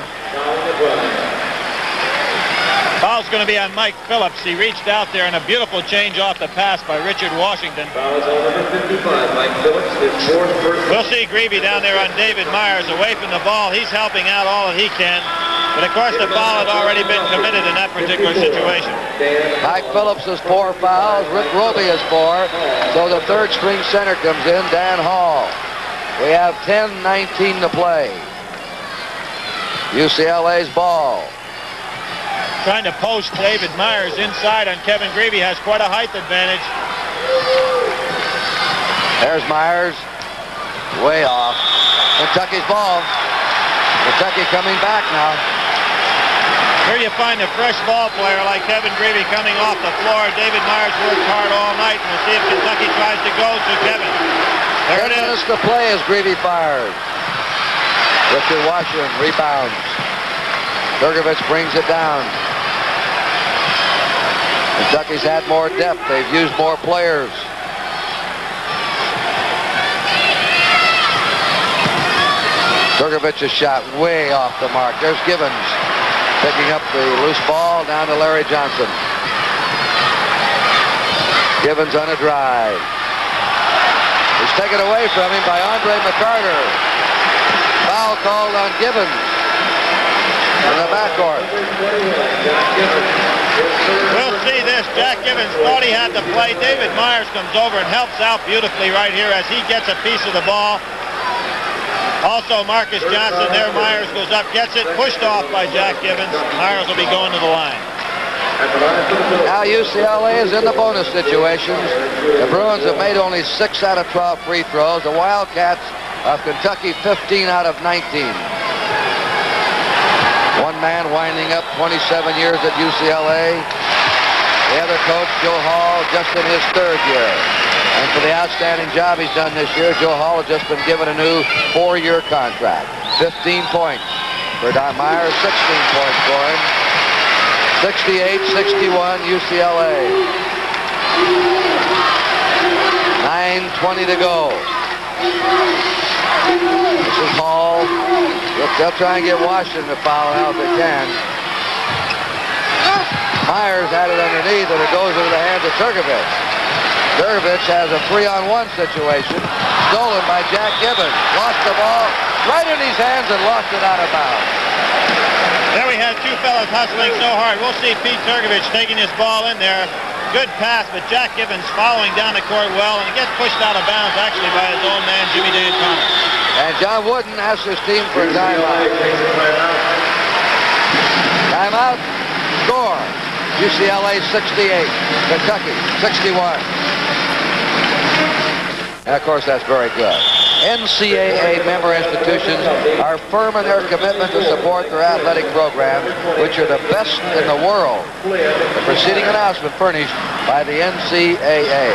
Foul's going to be on Mike Phillips. He reached out there and a beautiful change off the pass by Richard Washington.
Foul is on number 55, Mike Phillips, his 4th first.
We'll see Greavy down there on David Myers away from the ball. He's helping out all that he can. But of course the foul had already been committed in that particular situation.
Mike Phillips has 4 fouls. Rick Roby has 4. So the 3rd string center comes in, Dan Hall. We have 10:19 to play. UCLA's ball.
Trying to post David Myers inside on Kevin Greavy, has quite a height advantage.
There's Myers. Way off. Kentucky's ball. Kentucky coming back now.
Here you find a fresh ball player like Kevin Greavy coming off the floor. David Myers worked hard all night, and we'll see if Kentucky tries to go to Kevin. There it is.
10 minutes to play as Greavy fires. Richard Washington rebounds. Turkovic brings it down. Kentucky's had more depth. They've used more players. Turkovic's shot way off the mark. There's Gibbons picking up the loose ball down to Larry Johnson. Gibbons on a drive. He's taken away from him by Andre McCarter. Foul called on Gibbons in the backcourt.
We'll see this. Jack Gibbons thought he had to play. David Myers comes over and helps out beautifully right here as he gets a piece of the ball. Also Marcus Johnson there. Myers goes up, gets it, pushed off by Jack Gibbons. Myers will be going to the line.
Now UCLA is in the bonus situations. The Bruins have made only 6 out of 12 free throws. The Wildcats of Kentucky 15 out of 19. One man winding up 27 years at UCLA. The other coach, Joe Hall, just in his 3rd year. And for the outstanding job he's done this year, Joe Hall has just been given a new 4-year contract. 15 points for Don Myers, 16-point scoring. 68-61 UCLA. 9:20 to go. This is Hall. They'll try and get Washington to foul out if they can. Myers had it underneath, and it goes into the hands of Turkovich. Turkovich has a 3-on-1 situation. Stolen by Jack Gibbons. Lost the ball right in his hands and lost it out of bounds.
There we had two fellas hustling so hard. We'll see Pete Turkovich taking his ball in there. Good pass, but Jack Gibbons following down the court well, and it gets pushed out of bounds actually by his own man, Jimmy Dan Connor.
And John Wooden asks his team for a timeout. Timeout. Score. UCLA 68. Kentucky 61. And of course, that's very good. NCAA member institutions are firm in their commitment to support their athletic programs, which are the best in the world. The preceding announcement furnished by the NCAA.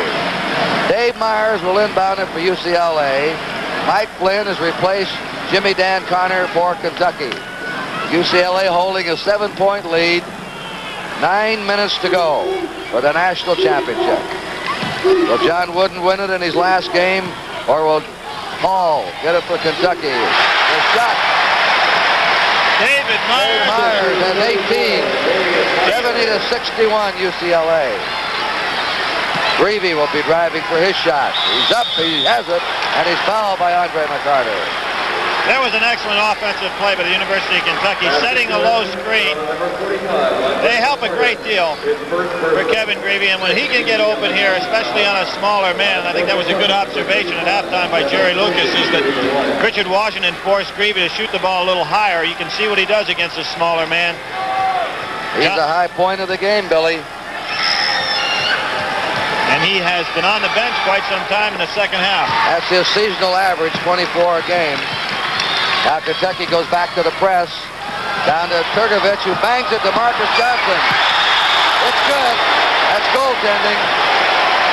Dave Myers will inbound it for UCLA. Mike Flynn has replaced Jimmy Dan Connor for Kentucky. UCLA holding a 7-point lead. 9 minutes to go for the national championship. Will John Wooden win it in his last game, or will Hall get it for Kentucky? The shot.
David Myers
has 18. 70-61 UCLA. Greavy will be driving for his shot. He's up, he has it, and he's fouled by Andre McCarter.
There was an excellent offensive play by the University of Kentucky, setting a low screen. They help a great deal for Kevin Greavy, and when he can get open here, especially on a smaller man, I think that was a good observation at halftime by Jerry Lucas, is that Richard Washington forced Greavy to shoot the ball a little higher. You can see what he does against a smaller man.
He's the high point of the game, Billy.
And he has been on the bench quite some time in the second half.
That's his seasonal average, 24 a game. Now Kentucky goes back to the press. Down to Turkovich, who bangs it to Marcus Johnson. It's good. That's goaltending.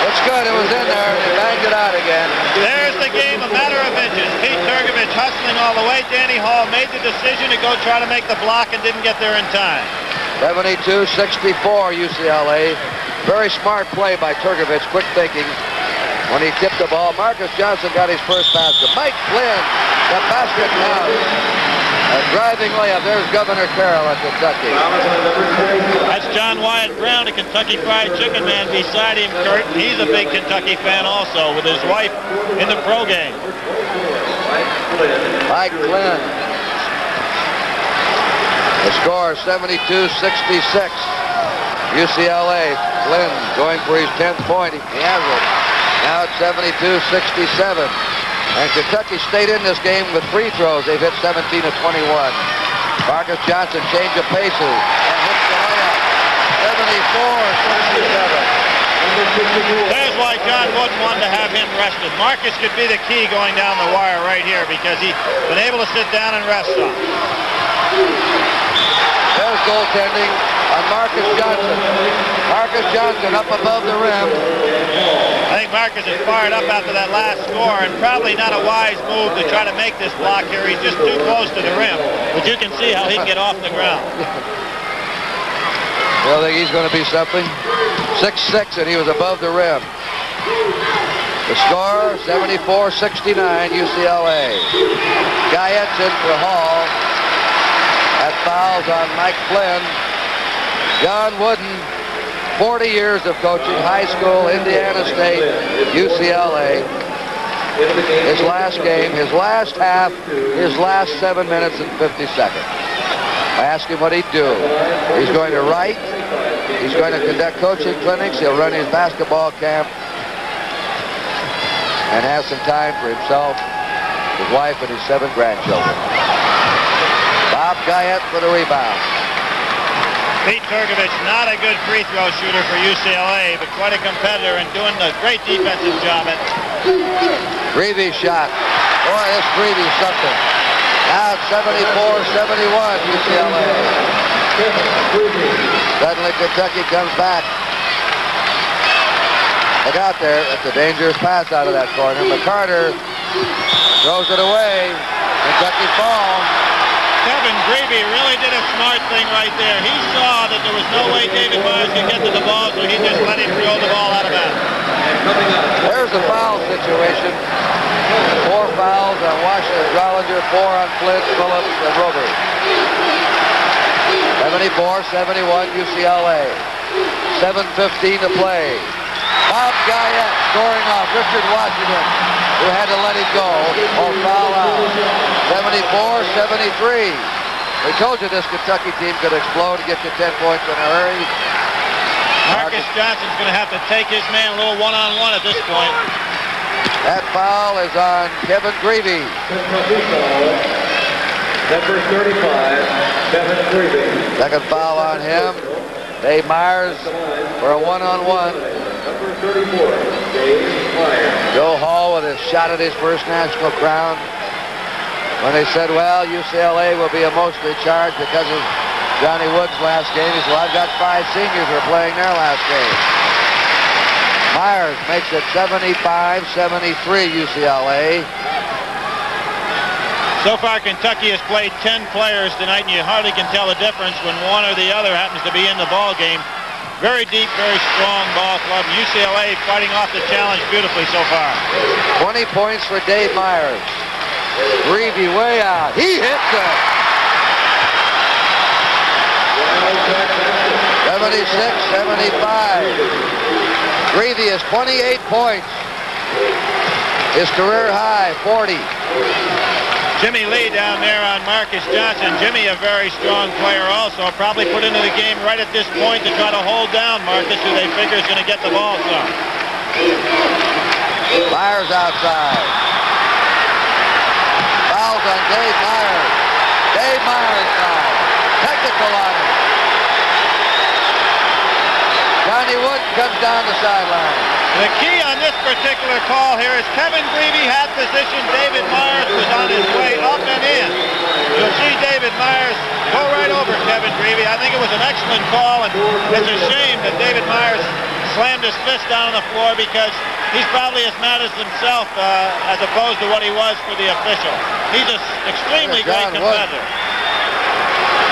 It's good. It was in there, and he banged it out again.
There's the game, a matter of inches. Pete Turkovich hustling all the way. Danny Hall made the decision to go try to make the block and didn't get there in time.
72-64 UCLA. Very smart play by Turkovich. Quick thinking. When he tipped the ball, Marcus Johnson got his first basket. Mike Flynn, the basket counts. A driving layup. There's Governor Carroll at Kentucky.
That's John Wyatt Brown, a Kentucky Fried Chicken man beside him, Kurt. He's a big Kentucky fan also, with his wife in the pro game.
Mike Flynn. The score 72-66. UCLA. Flynn going for his 10th point. He has it. Now it's 72-67. And Kentucky stayed in this game with free throws. They've hit 17 of 21. Marcus Johnson change of paces and hits the layup. 74-67.
There's why John Wooden wanted to have him rested. Marcus could be the key going down the wire right here because he's been able to sit down and rest some.
There's goaltending on Marcus Johnson. Marcus Johnson up above the rim.
I think Marcus is fired up after that last score, and probably not a wise move to try to make this block here. He's just too close to the rim. But you can see how he can get off the ground.
You don't think he's going to be something? 6'6", and he was above the rim. The score, 74-69, UCLA. Guyette's in for Hall. That fouls on Mike Flynn. John Wooden, 40 years of coaching, high school, Indiana State, UCLA. His last game, his last half, his last 7 minutes and 50 seconds. I asked him what he'd do. He's going to write. He's going to conduct coaching clinics. He'll run his basketball camp and have some time for himself, his wife, and his 7 grandchildren. Bob Guyette for the rebound.
Pete Turkovich, not a good free throw shooter for UCLA, but quite a competitor and doing a great defensive job at it.
Greavy's shot. Boy, this Greavy's something. Now it's 74-71 UCLA. Suddenly Kentucky comes back. Look out there. That's a dangerous pass out of that corner. McCarter throws it away. Kentucky ball.
Kevin Kevin Greavy really did a smart thing right there. He saw that there was no way David Myers could get to the ball, so he just let him throw the ball out of bounds.
There's the foul situation. 4 fouls on Washington, Drollinger, 4 on Flint, Phillips, and Roberts. 74-71 UCLA. 7:15 to play. Bob Guyette scoring off Richard Washington, who had to let him go or foul out. 74-73. We told you this Kentucky team could explode and get you 10 points in a hurry.
Marcus Johnson's going to have to take his man a little one-on-one at this point.
That foul is on Kevin Greavy.
Number 35, Kevin Greavy.
Second foul on him. Dave Myers for a one-on-one.
Number 34, Dave Myers.
Joe Hall with his shot at his first national crown. When they said, well, UCLA will be emotionally charged because of Johnny Wood's last game, he said, well, I've got 5 seniors who are playing their last game. Myers makes it 75-73 UCLA.
So far, Kentucky has played 10 players tonight, and you hardly can tell the difference when one or the other happens to be in the ball game. Very deep, very strong ball club. UCLA fighting off the challenge beautifully so far.
20 points for Dave Myers. Greavy way out. He hits it. 76-75. Greavy is 28 points. His career high, 40.
Jimmy Lee down there on Marcus Johnson. Jimmy, a very strong player also, probably put into the game right at this point to try to hold down Marcus, who they figure is going to get the ball some.
Myers outside. Fouls on Dave Myers. Dave Myers foul. Technical on him. Johnny Wood comes down the sideline.
The key on this particular call here is Kevin Greavy had position. David Myers was on his way up and in. You'll see David Myers go right over Kevin Greavy. I think it was an excellent call, and it's a shame that David Myers slammed his fist down on the floor because he's probably as mad as himself as opposed to what he was for the official. He's an extremely great competitor.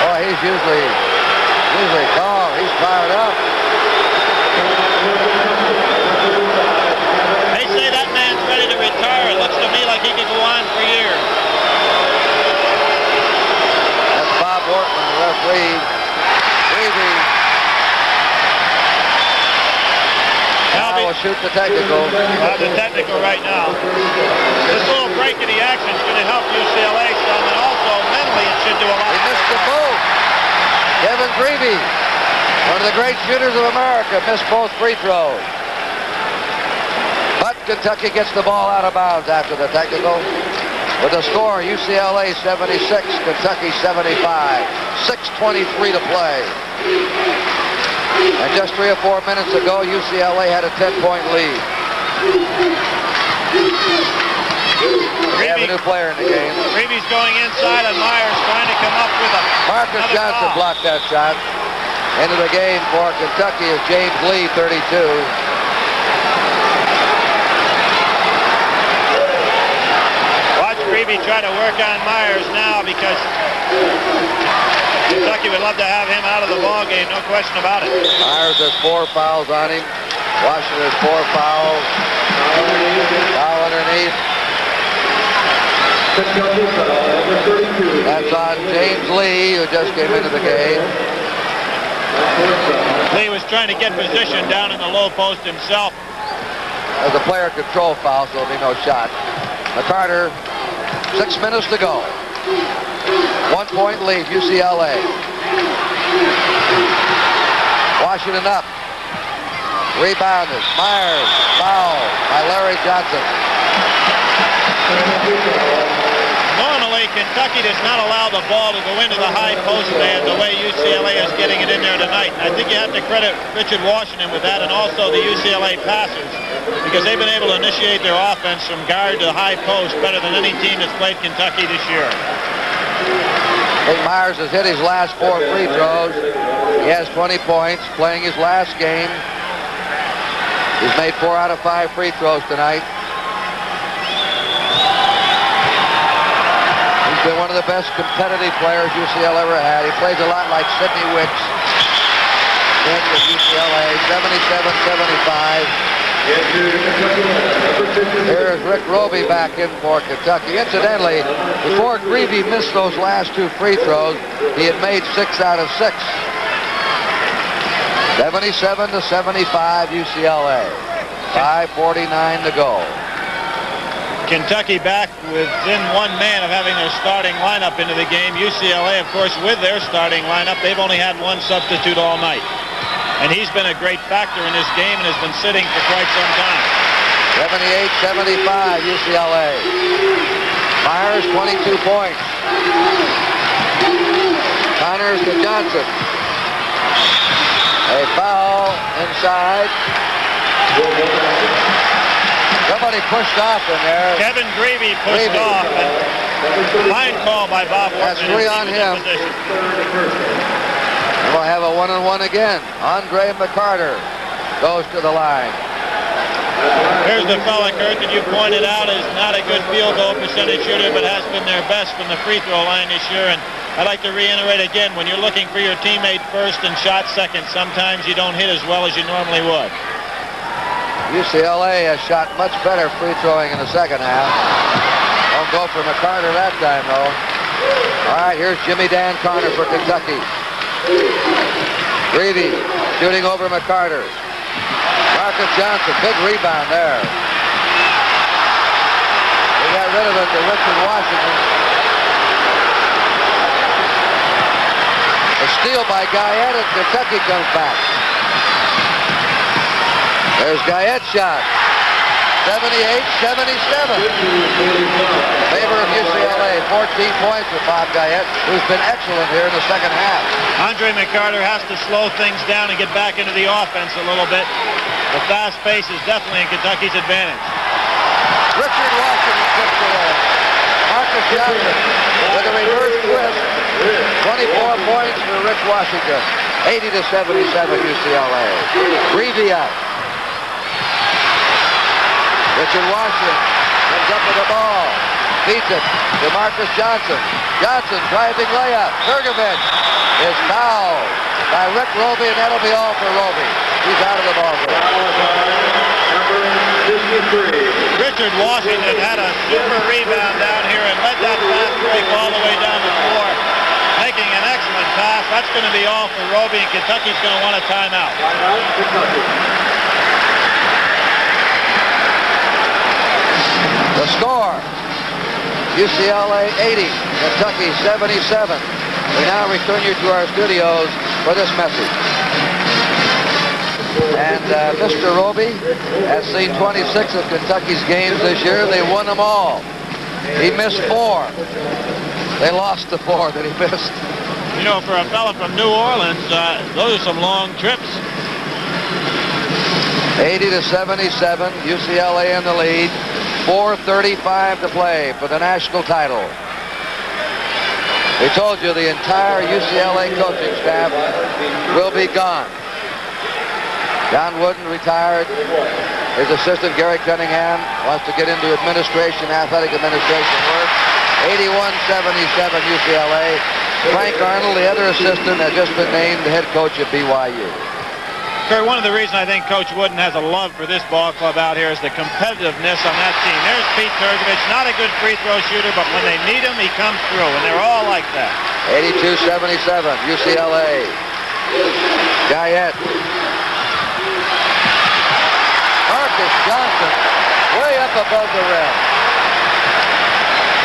Oh, he's usually calm. He's fired up.
They say that man's ready to retire. It looks to me like he could go on for years.
That's Bob Wortman, the referee. Greavy. Now we'll shoot the technical.
The technical right now. This little break in the action is going to help UCLA some, and also mentally it should do a lot.
He missed the both. Kevin Greavy, one of the great shooters of America, missed both free throws. But Kentucky gets the ball out of bounds after the technical. With the score, UCLA 76, Kentucky 75. 6:23 to play. And just 3 or 4 minutes ago, UCLA had a 10-point lead. We have a new player in the game.
Greavy's going inside, and Myers trying to come up with a
Marcus Johnson blocked that shot. Into the game for Kentucky is James Lee, 32.
Watch Greavy try to work on Myers now because Kentucky would love to have him out of the ball game, no question about it.
Myers has 4 fouls on him. Washington has 4 fouls. Foul underneath. That's on James Lee, who just came into the game.
Lee was trying to get position down in the low post himself.
As a player control foul, so there'll be no shot. McCarter, 6 minutes to go. 1-point lead, UCLA. Washington up. Rebounded. Myers, foul by Larry Johnson.
Normally, Kentucky does not allow the ball to go into the high post man the way UCLA is getting it in there tonight. And I think you have to credit Richard Washington with that, and also the UCLA passers, because they've been able to initiate their offense from guard to high post better than any team that's played Kentucky this year.
I think Myers has hit his last 4 free throws. He has 20 points, playing his last game. He's made 4 out of 5 free throws tonight. He's been one of the best competitive players UCLA ever had. He plays a lot like Sidney Wicks. Wicks at UCLA, 77-75. Here's Rick Roby back in for Kentucky. Incidentally, before Greavy missed those last two free throws, he had made 6 out of 6. 77-75 UCLA. 5:49 to go.
Kentucky back within one man of having their starting lineup into the game. UCLA, of course, with their starting lineup, they've only had one substitute all night. And he's been a great factor in this game and has been sitting for quite some time.
78-75 UCLA. Myers, 22 points. Connors to Johnson. A foul inside. Somebody pushed off in there.
Kevin Greavy pushed off. And fine call by Bob Workman.
That's 3 on him. We'll have a 1-on-1 again. Andre McCarter goes to the line.
Here's the fella, Kurt, that you pointed out is not a good field goal percentage shooter, but has been their best from the free throw line this year. And I'd like to reiterate again, when you're looking for your teammate first and shot second, sometimes you don't hit as well as you normally would.
UCLA has shot much better free throwing in the second half. Don't go for McCarter that time, though. All right, here's Jimmy Dan Connor for Kentucky. Greavy shooting over McCarter. Marcus Johnson, big rebound there. They got rid of it to Richard Washington. A steal by Guyette, and Kentucky comes back. There's Guyette's shot. 78-77. Favor of UCLA. 14 points for Bob Guyette, who's been excellent here in the second half.
Andre McCarter has to slow things down and get back into the offense a little bit. The fast pace is definitely in Kentucky's advantage.
Richard Washington tips away. Marcus Johnson with a reverse twist. 24 points for Rich Washington. 80-77 UCLA. Greavy out. Richard Washington comes up with the ball. Beats it to Marcus Johnson. Johnson driving layup. Turgovich is fouled by Rick Roby, and that'll be all for Roby. He's out of the ball game.
Richard Washington had a super rebound down here and led that fast break all the way down the floor, making an excellent pass. That's going to be all for Roby, and Kentucky's going to want a timeout.
The score, UCLA 80, Kentucky 77. We now return you to our studios for this message. And Mr. Roby has seen 26 of Kentucky's games this year. They won them all. He missed 4. They lost the 4 that he missed.
You know, for a fella from New Orleans, those are some long trips.
80-77, UCLA in the lead. 4:35 to play for the national title. We told you the entire UCLA coaching staff will be gone. John Wooden retired. His assistant, Gary Cunningham, wants to get into administration, athletic administration work. 81-77 UCLA. Frank Arnold, the other assistant, has just been named the head coach of BYU.
Kurt, one of the reasons I think Coach Wooden has a love for this ball club out here is the competitiveness on that team. There's Pete Turgovich, not a good free throw shooter, but when they need him, he comes through, and they're all like that.
82-77, UCLA. Guyette. Marcus Johnson, way up above the rim.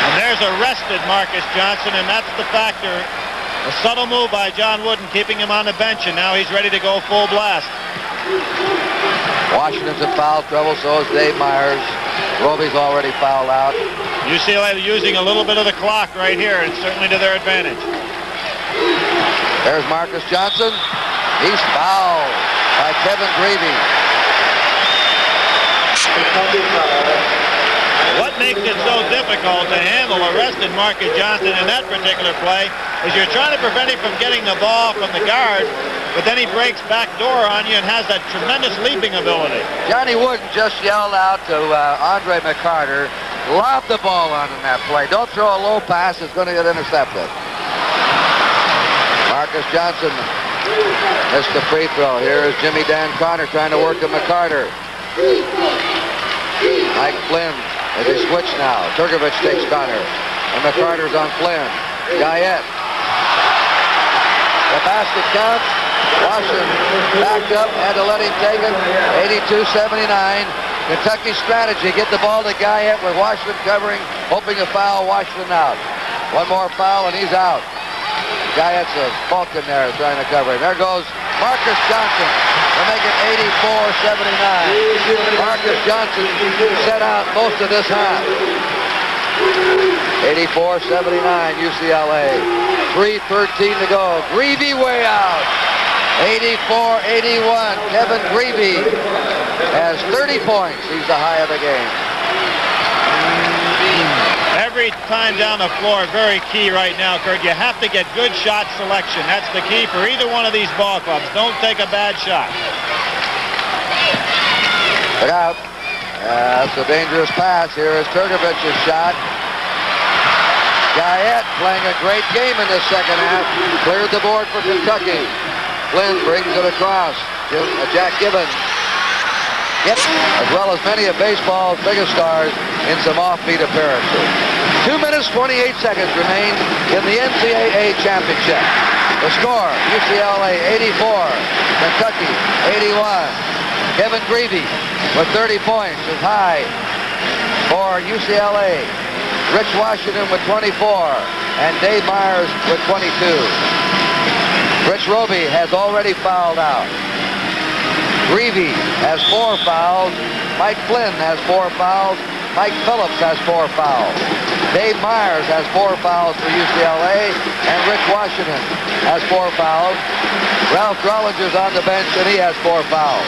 And there's arrested Marcus Johnson, and that's the factor. A subtle move by John Wooden, keeping him on the bench, and now he's ready to go full blast.
Washington's in foul trouble, so is Dave Myers. Roby's already fouled out.
UCLA using a little bit of the clock right here, and certainly to their advantage.
There's Marcus Johnson. He's fouled by Kevin Greavy.
What makes it so difficult to handle arrested Marcus Johnson in that particular play is you're trying to prevent him from getting the ball from the guard, but then he breaks back door on you and has that tremendous leaping ability.
Johnny Wooden just yelled out to Andre McCarter, lobbed the ball on in that play. Don't throw a low pass. It's going to get intercepted. Marcus Johnson missed the free throw. Here is Jimmy Dan Connor trying to work to McCarter. Mike Flynn as they switch now. Turkovich takes Connor. And McCarter's on Flynn. Guyette. The basket counts. Washington backed up, had to let him take it. 82-79. Kentucky's strategy, get the ball to Guyette with Washington covering, hoping to foul Washington out. One more foul and he's out. Guyette's a Falcon there trying to cover him. There goes Marcus Johnson to make it 84-79. Marcus Johnson set out most of this half. 84-79 UCLA. 3:13 to go. Greavy way out. 84-81. Kevin Greavy has 30 points. He's the high of the game.
Every time down the floor, very key right now, Kurt. You have to get good shot selection. That's the key for either one of these ball clubs. Don't take a bad shot.
Look out. That's a dangerous pass. Here is Turkovich's shot. Guyette playing a great game in this second half. Cleared the board for Kentucky. Flynn brings it across. Jack Gibbons. As well as many of baseball's biggest stars in some offbeat appearances. 2 minutes, 28 seconds remain in the NCAA championship. The score, UCLA 84, Kentucky 81. Kevin Greavy with 30 points is high for UCLA. Rich Washington with 24, and Dave Myers with 22. Rich Roby has already fouled out. Greavy has 4 fouls. Mike Flynn has 4 fouls. Mike Phillips has 4 fouls. Dave Myers has 4 fouls for UCLA, and Rich Washington has 4 fouls. Ralph Drollinger's on the bench, and he has 4 fouls.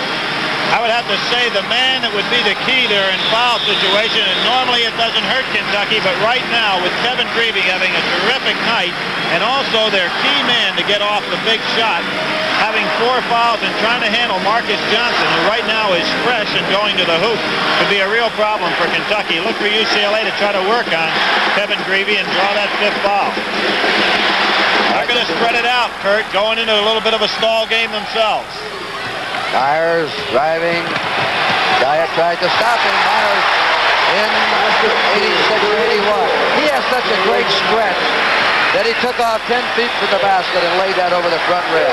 I would have to say the man that would be the key there in foul situation, and normally it doesn't hurt Kentucky, but right now with Kevin Greavy having a terrific night, and also their key man to get off the big shot, having 4 fouls and trying to handle Marcus Johnson, who right now is fresh and going to the hoop, could be a real problem for Kentucky. Look for UCLA to try to work on Kevin Greavy and draw that 5th foul. They're going to spread it out, Kurt, going into a little bit of a stall game themselves.
Myers driving. Guyette tried to stop him. Myers in 86-81. He has such a great stretch that he took off 10 feet from the basket and laid that over the front rim.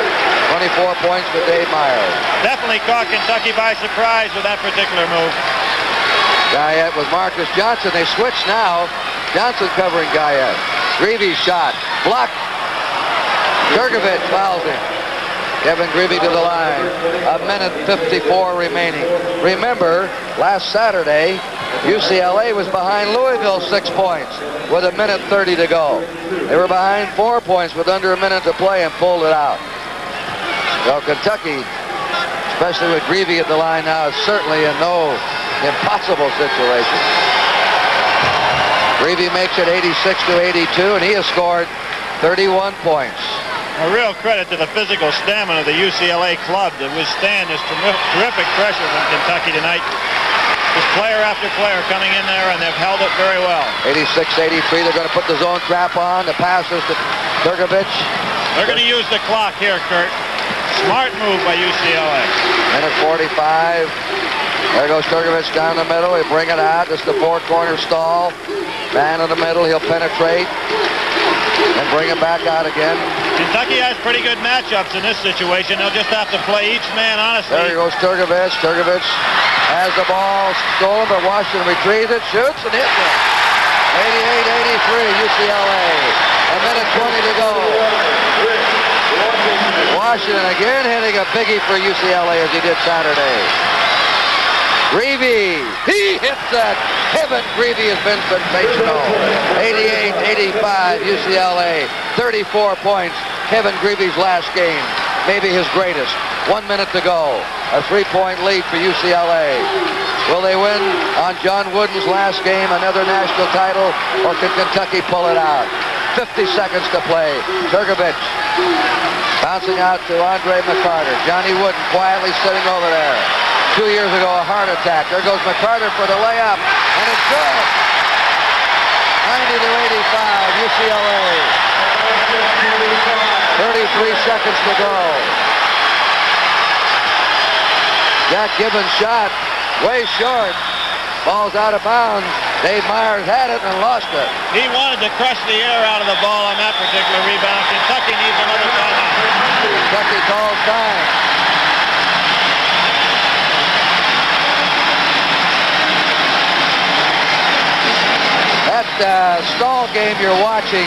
24 points for Dave Myers.
Definitely caught Kentucky by surprise with that particular move.
Guyette with Marcus Johnson. They switch now. Johnson covering Guyette. Greavy's shot. Blocked. Turkovich fouls him. Kevin Greavy to the line. 1:54 remaining. Remember, last Saturday, UCLA was behind Louisville 6 points with 1:30 to go. They were behind 4 points with under a minute to play and pulled it out. So Kentucky, especially with Greavy at the line now, is certainly in no impossible situation. Greavy makes it 86-82, and he has scored 31 points.
A real credit to the physical stamina of the UCLA club to withstand this terrific pressure from Kentucky tonight. Just player after player coming in there, and they've held it very well.
86-83, they're going to put the zone trap on. The passes to Turkovich.
They're going to use the clock here, Kurt. Smart move by UCLA.
Minute 45. There goes Turkovich down the middle. He'll bring it out. It's the 4-corner stall. Man in the middle. He'll penetrate and bring it back out again.
Kentucky has pretty good matchups in this situation. They'll just have to play each man honestly.
There goes Turkovich. Turkovich has the ball stolen, but Washington retrieves it, shoots, and hits it. 88-83, UCLA. 1:20 to go. Washington again hitting a biggie for UCLA as he did Saturday. Greavy, he hits that. Kevin Greavy has been sensational. 88-85 UCLA, 34 points. Kevin Greavy's last game, maybe his greatest. 1 minute to go. A 3-point lead for UCLA. Will they win on John Wooden's last game, another national title, or can Kentucky pull it out? 50 seconds to play. Turkovich bouncing out to Andre McCarter. Johnny Wooden quietly sitting over there. 2 years ago, a heart attack. There goes McCarter for the layup, and it's good. 90-85, UCLA. 33 seconds to go. Jack Gibbons' shot, way short. Ball's out of bounds. Dave Myers had it and lost it.
He wanted to crush the air out of the ball on that particular rebound. Kentucky needs another timeout.
Kentucky calls time. That stall game you're watching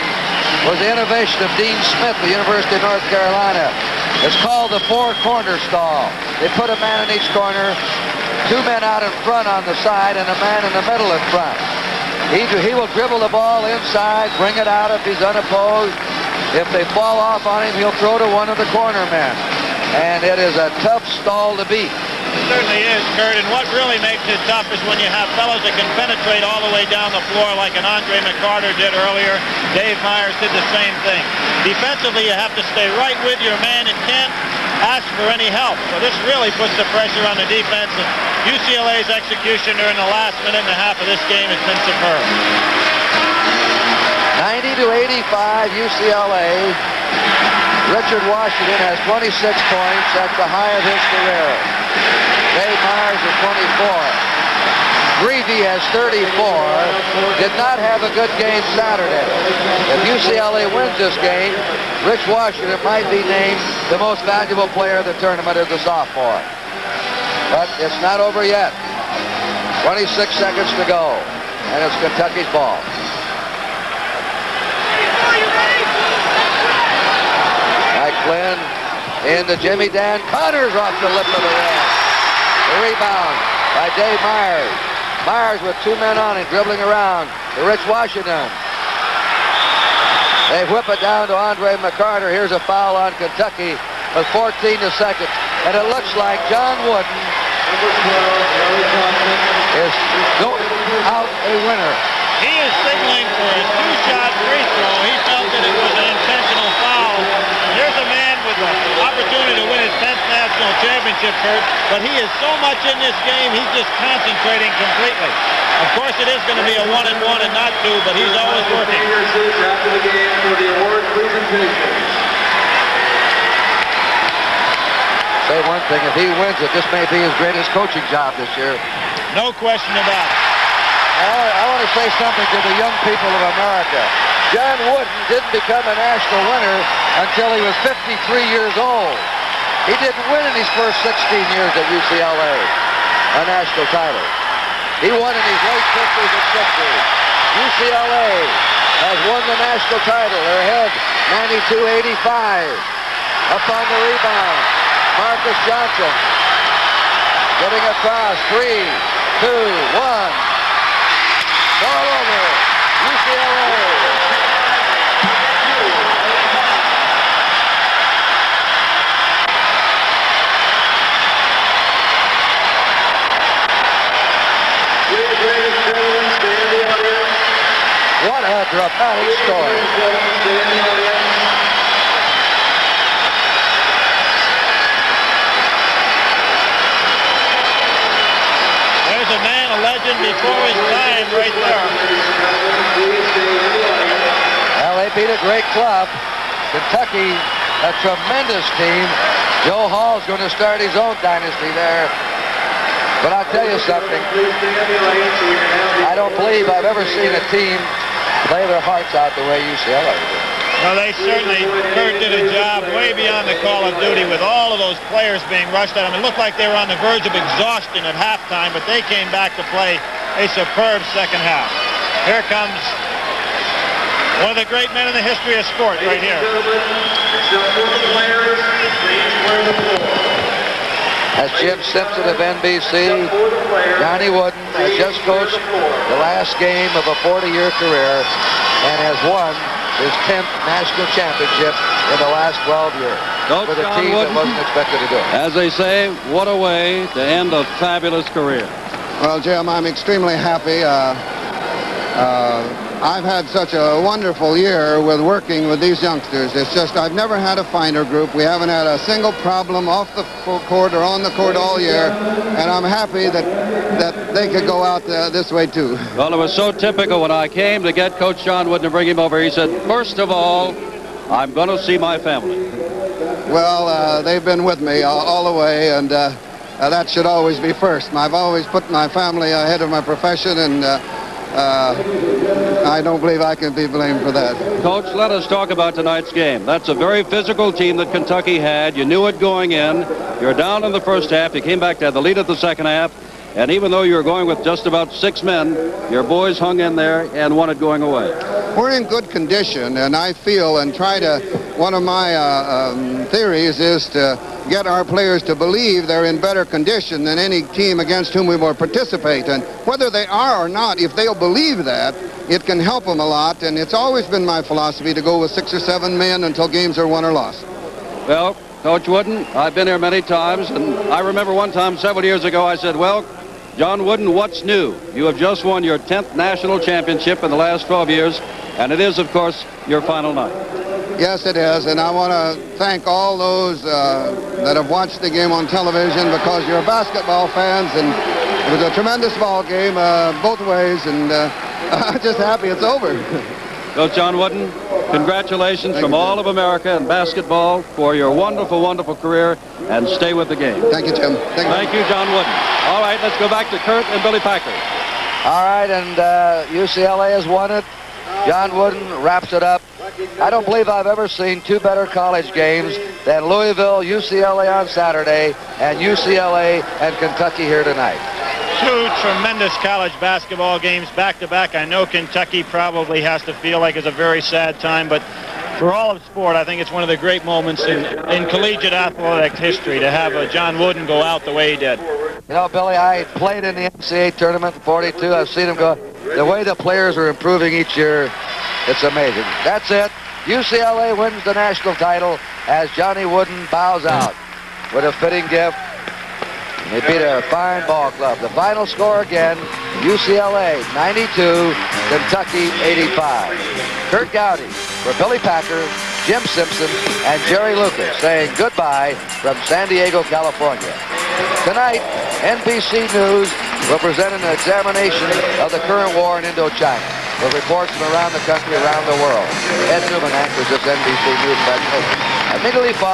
was the innovation of Dean Smith, the University of North Carolina. It's called the four-corner stall. They put a man in each corner, two men out in front on the side, and a man in the middle in front. He will dribble the ball inside, bring it out if he's unopposed. If they fall off on him, he'll throw to one of the corner men. And it is a tough stall to beat.
It certainly is, Kurt, and what really makes it tough is when you have fellows that can penetrate all the way down the floor like an Andre McCarter did earlier. Dave Myers did the same thing. Defensively, you have to stay right with your man and can't ask for any help. So this really puts the pressure on the defense, and UCLA's execution during the last minute and a half of this game has been superb.
90-85, UCLA. Richard Washington has 26 points. That's the high of his career. Dave Myers is 24. Greavy has 34. Did not have a good game Saturday. If UCLA wins this game, Rich Washington might be named the most valuable player of the tournament as a sophomore. But it's not over yet. 26 seconds to go. And it's Kentucky's ball. Mike Flynn into Jimmy Dan Connors off the lip of the rim. The rebound by Dave Myers. Myers with two men on him, dribbling around to Rich Washington. They whip it down to Andre McCarter. Here's a foul on Kentucky with 14 seconds. And it looks like John Wooden is going out a winner.
He is signaling for his two-shot free throw. He felt that it was an intentional foul. Here's a man with the opportunity to win his 10th national championship, Kurt, but he is so much in this game, he's just concentrating completely. Of course, it is going to be a 1-1 and not 2, but he's always working.
After the game for the award presentation.
Say one thing, if he wins it, this may be his greatest coaching job this year.
No question about it.
I want to say something to the young people of America. John Wooden didn't become a national winner until he was 53 years old. He didn't win in his first 16 years at UCLA a national title. He won in his late 50s and 60s. UCLA has won the national title. They're ahead 92-85. Up on the rebound, Marcus Johnson getting across. 3, 2, 1. All over. UCLA. What a dramatic story.
There's a man, a legend before his time right there.
Well, they beat a great club. Kentucky, a tremendous team. Joe Hall's going to start his own dynasty there. But I'll tell you something. I don't believe I've ever seen a team play their hearts out the way UCLA did.
Well, they certainly, Kurt did a job way beyond the call of duty with all of those players being rushed at them. It looked like they were on the verge of exhaustion at halftime, but they came back to play a superb second half. Here comes one of the great men in the history of sport right here.
That's Jim Simpson of NBC. Johnny Wooden has just coached the last game of a 40-year career and has won his 10th national championship in the last 12 years.
Coach
with a
John
team
Wooden,
that wasn't expected to do it.
As they say, what a way to end a fabulous career.
Well, Jim, I'm extremely happy. I've had such a wonderful year with working with these youngsters. It's just I've never had a finer group. We haven't had a single problem off the court or on the court all year, and I'm happy that they could go out this way too.
Well, it was so typical when I came to get Coach John Wooden to bring him over. He said, first of all, I'm going to see my family.
Well, they've been with me all the way, and that should always be first. I've always put my family ahead of my profession, and I don't believe I can be blamed for that.
Coach, let us talk about tonight's game. That's a very physical team that Kentucky had. You knew it going in. You're down in the first half. You came back to have the lead at the second half. And even though you were going with just about 6 men, your boys hung in there and won it going away.
We're in good condition, and I feel and try to, one of my theories is to get our players to believe they're in better condition than any team against whom we will participate. And whether they are or not, if they'll believe that, it can help them a lot. And it's always been my philosophy to go with 6 or 7 men until games are won or lost.
Well, Coach Wooden, I've been here many times, and I remember one time several years ago I said, well, John Wooden, what's new? You have just won your 10th national championship in the last 12 years, and it is, of course, your final night.
Yes, it is, and I want to thank all those that have watched the game on television, because you're basketball fans, and it was a tremendous ball game both ways, and I'm just happy it's over.
Coach John Wooden, congratulations from all of America in basketball for your wonderful, wonderful career, and stay with the game.
Thank you, Jim.
Thank you, John Wooden. All right, let's go back to Kurt and Billy Packer.
All right, and UCLA has won it. John Wooden wraps it up. I don't believe I've ever seen 2 better college games than Louisville, UCLA on Saturday, and UCLA and Kentucky here tonight.
2 tremendous college basketball games back-to-back. I know Kentucky probably has to feel like it's a very sad time, but for all of sport, I think it's one of the great moments in collegiate athletics history to have John Wooden go out the way he did.
You know, Billy, I played in the NCAA tournament in 42. I've seen him go. The way the players are improving each year, it's amazing. That's it. UCLA wins the national title as Johnny Wooden bows out with a fitting gift. They beat a fine ball club. The final score again, UCLA 92, Kentucky 85. Kurt Gowdy for Billy Packer, Jim Simpson, and Jerry Lucas saying goodbye from San Diego, California. Tonight, NBC News will present an examination of the current war in Indochina with reports from around the country, around the world. Ed Newman anchors this NBC News presentation. Immediately following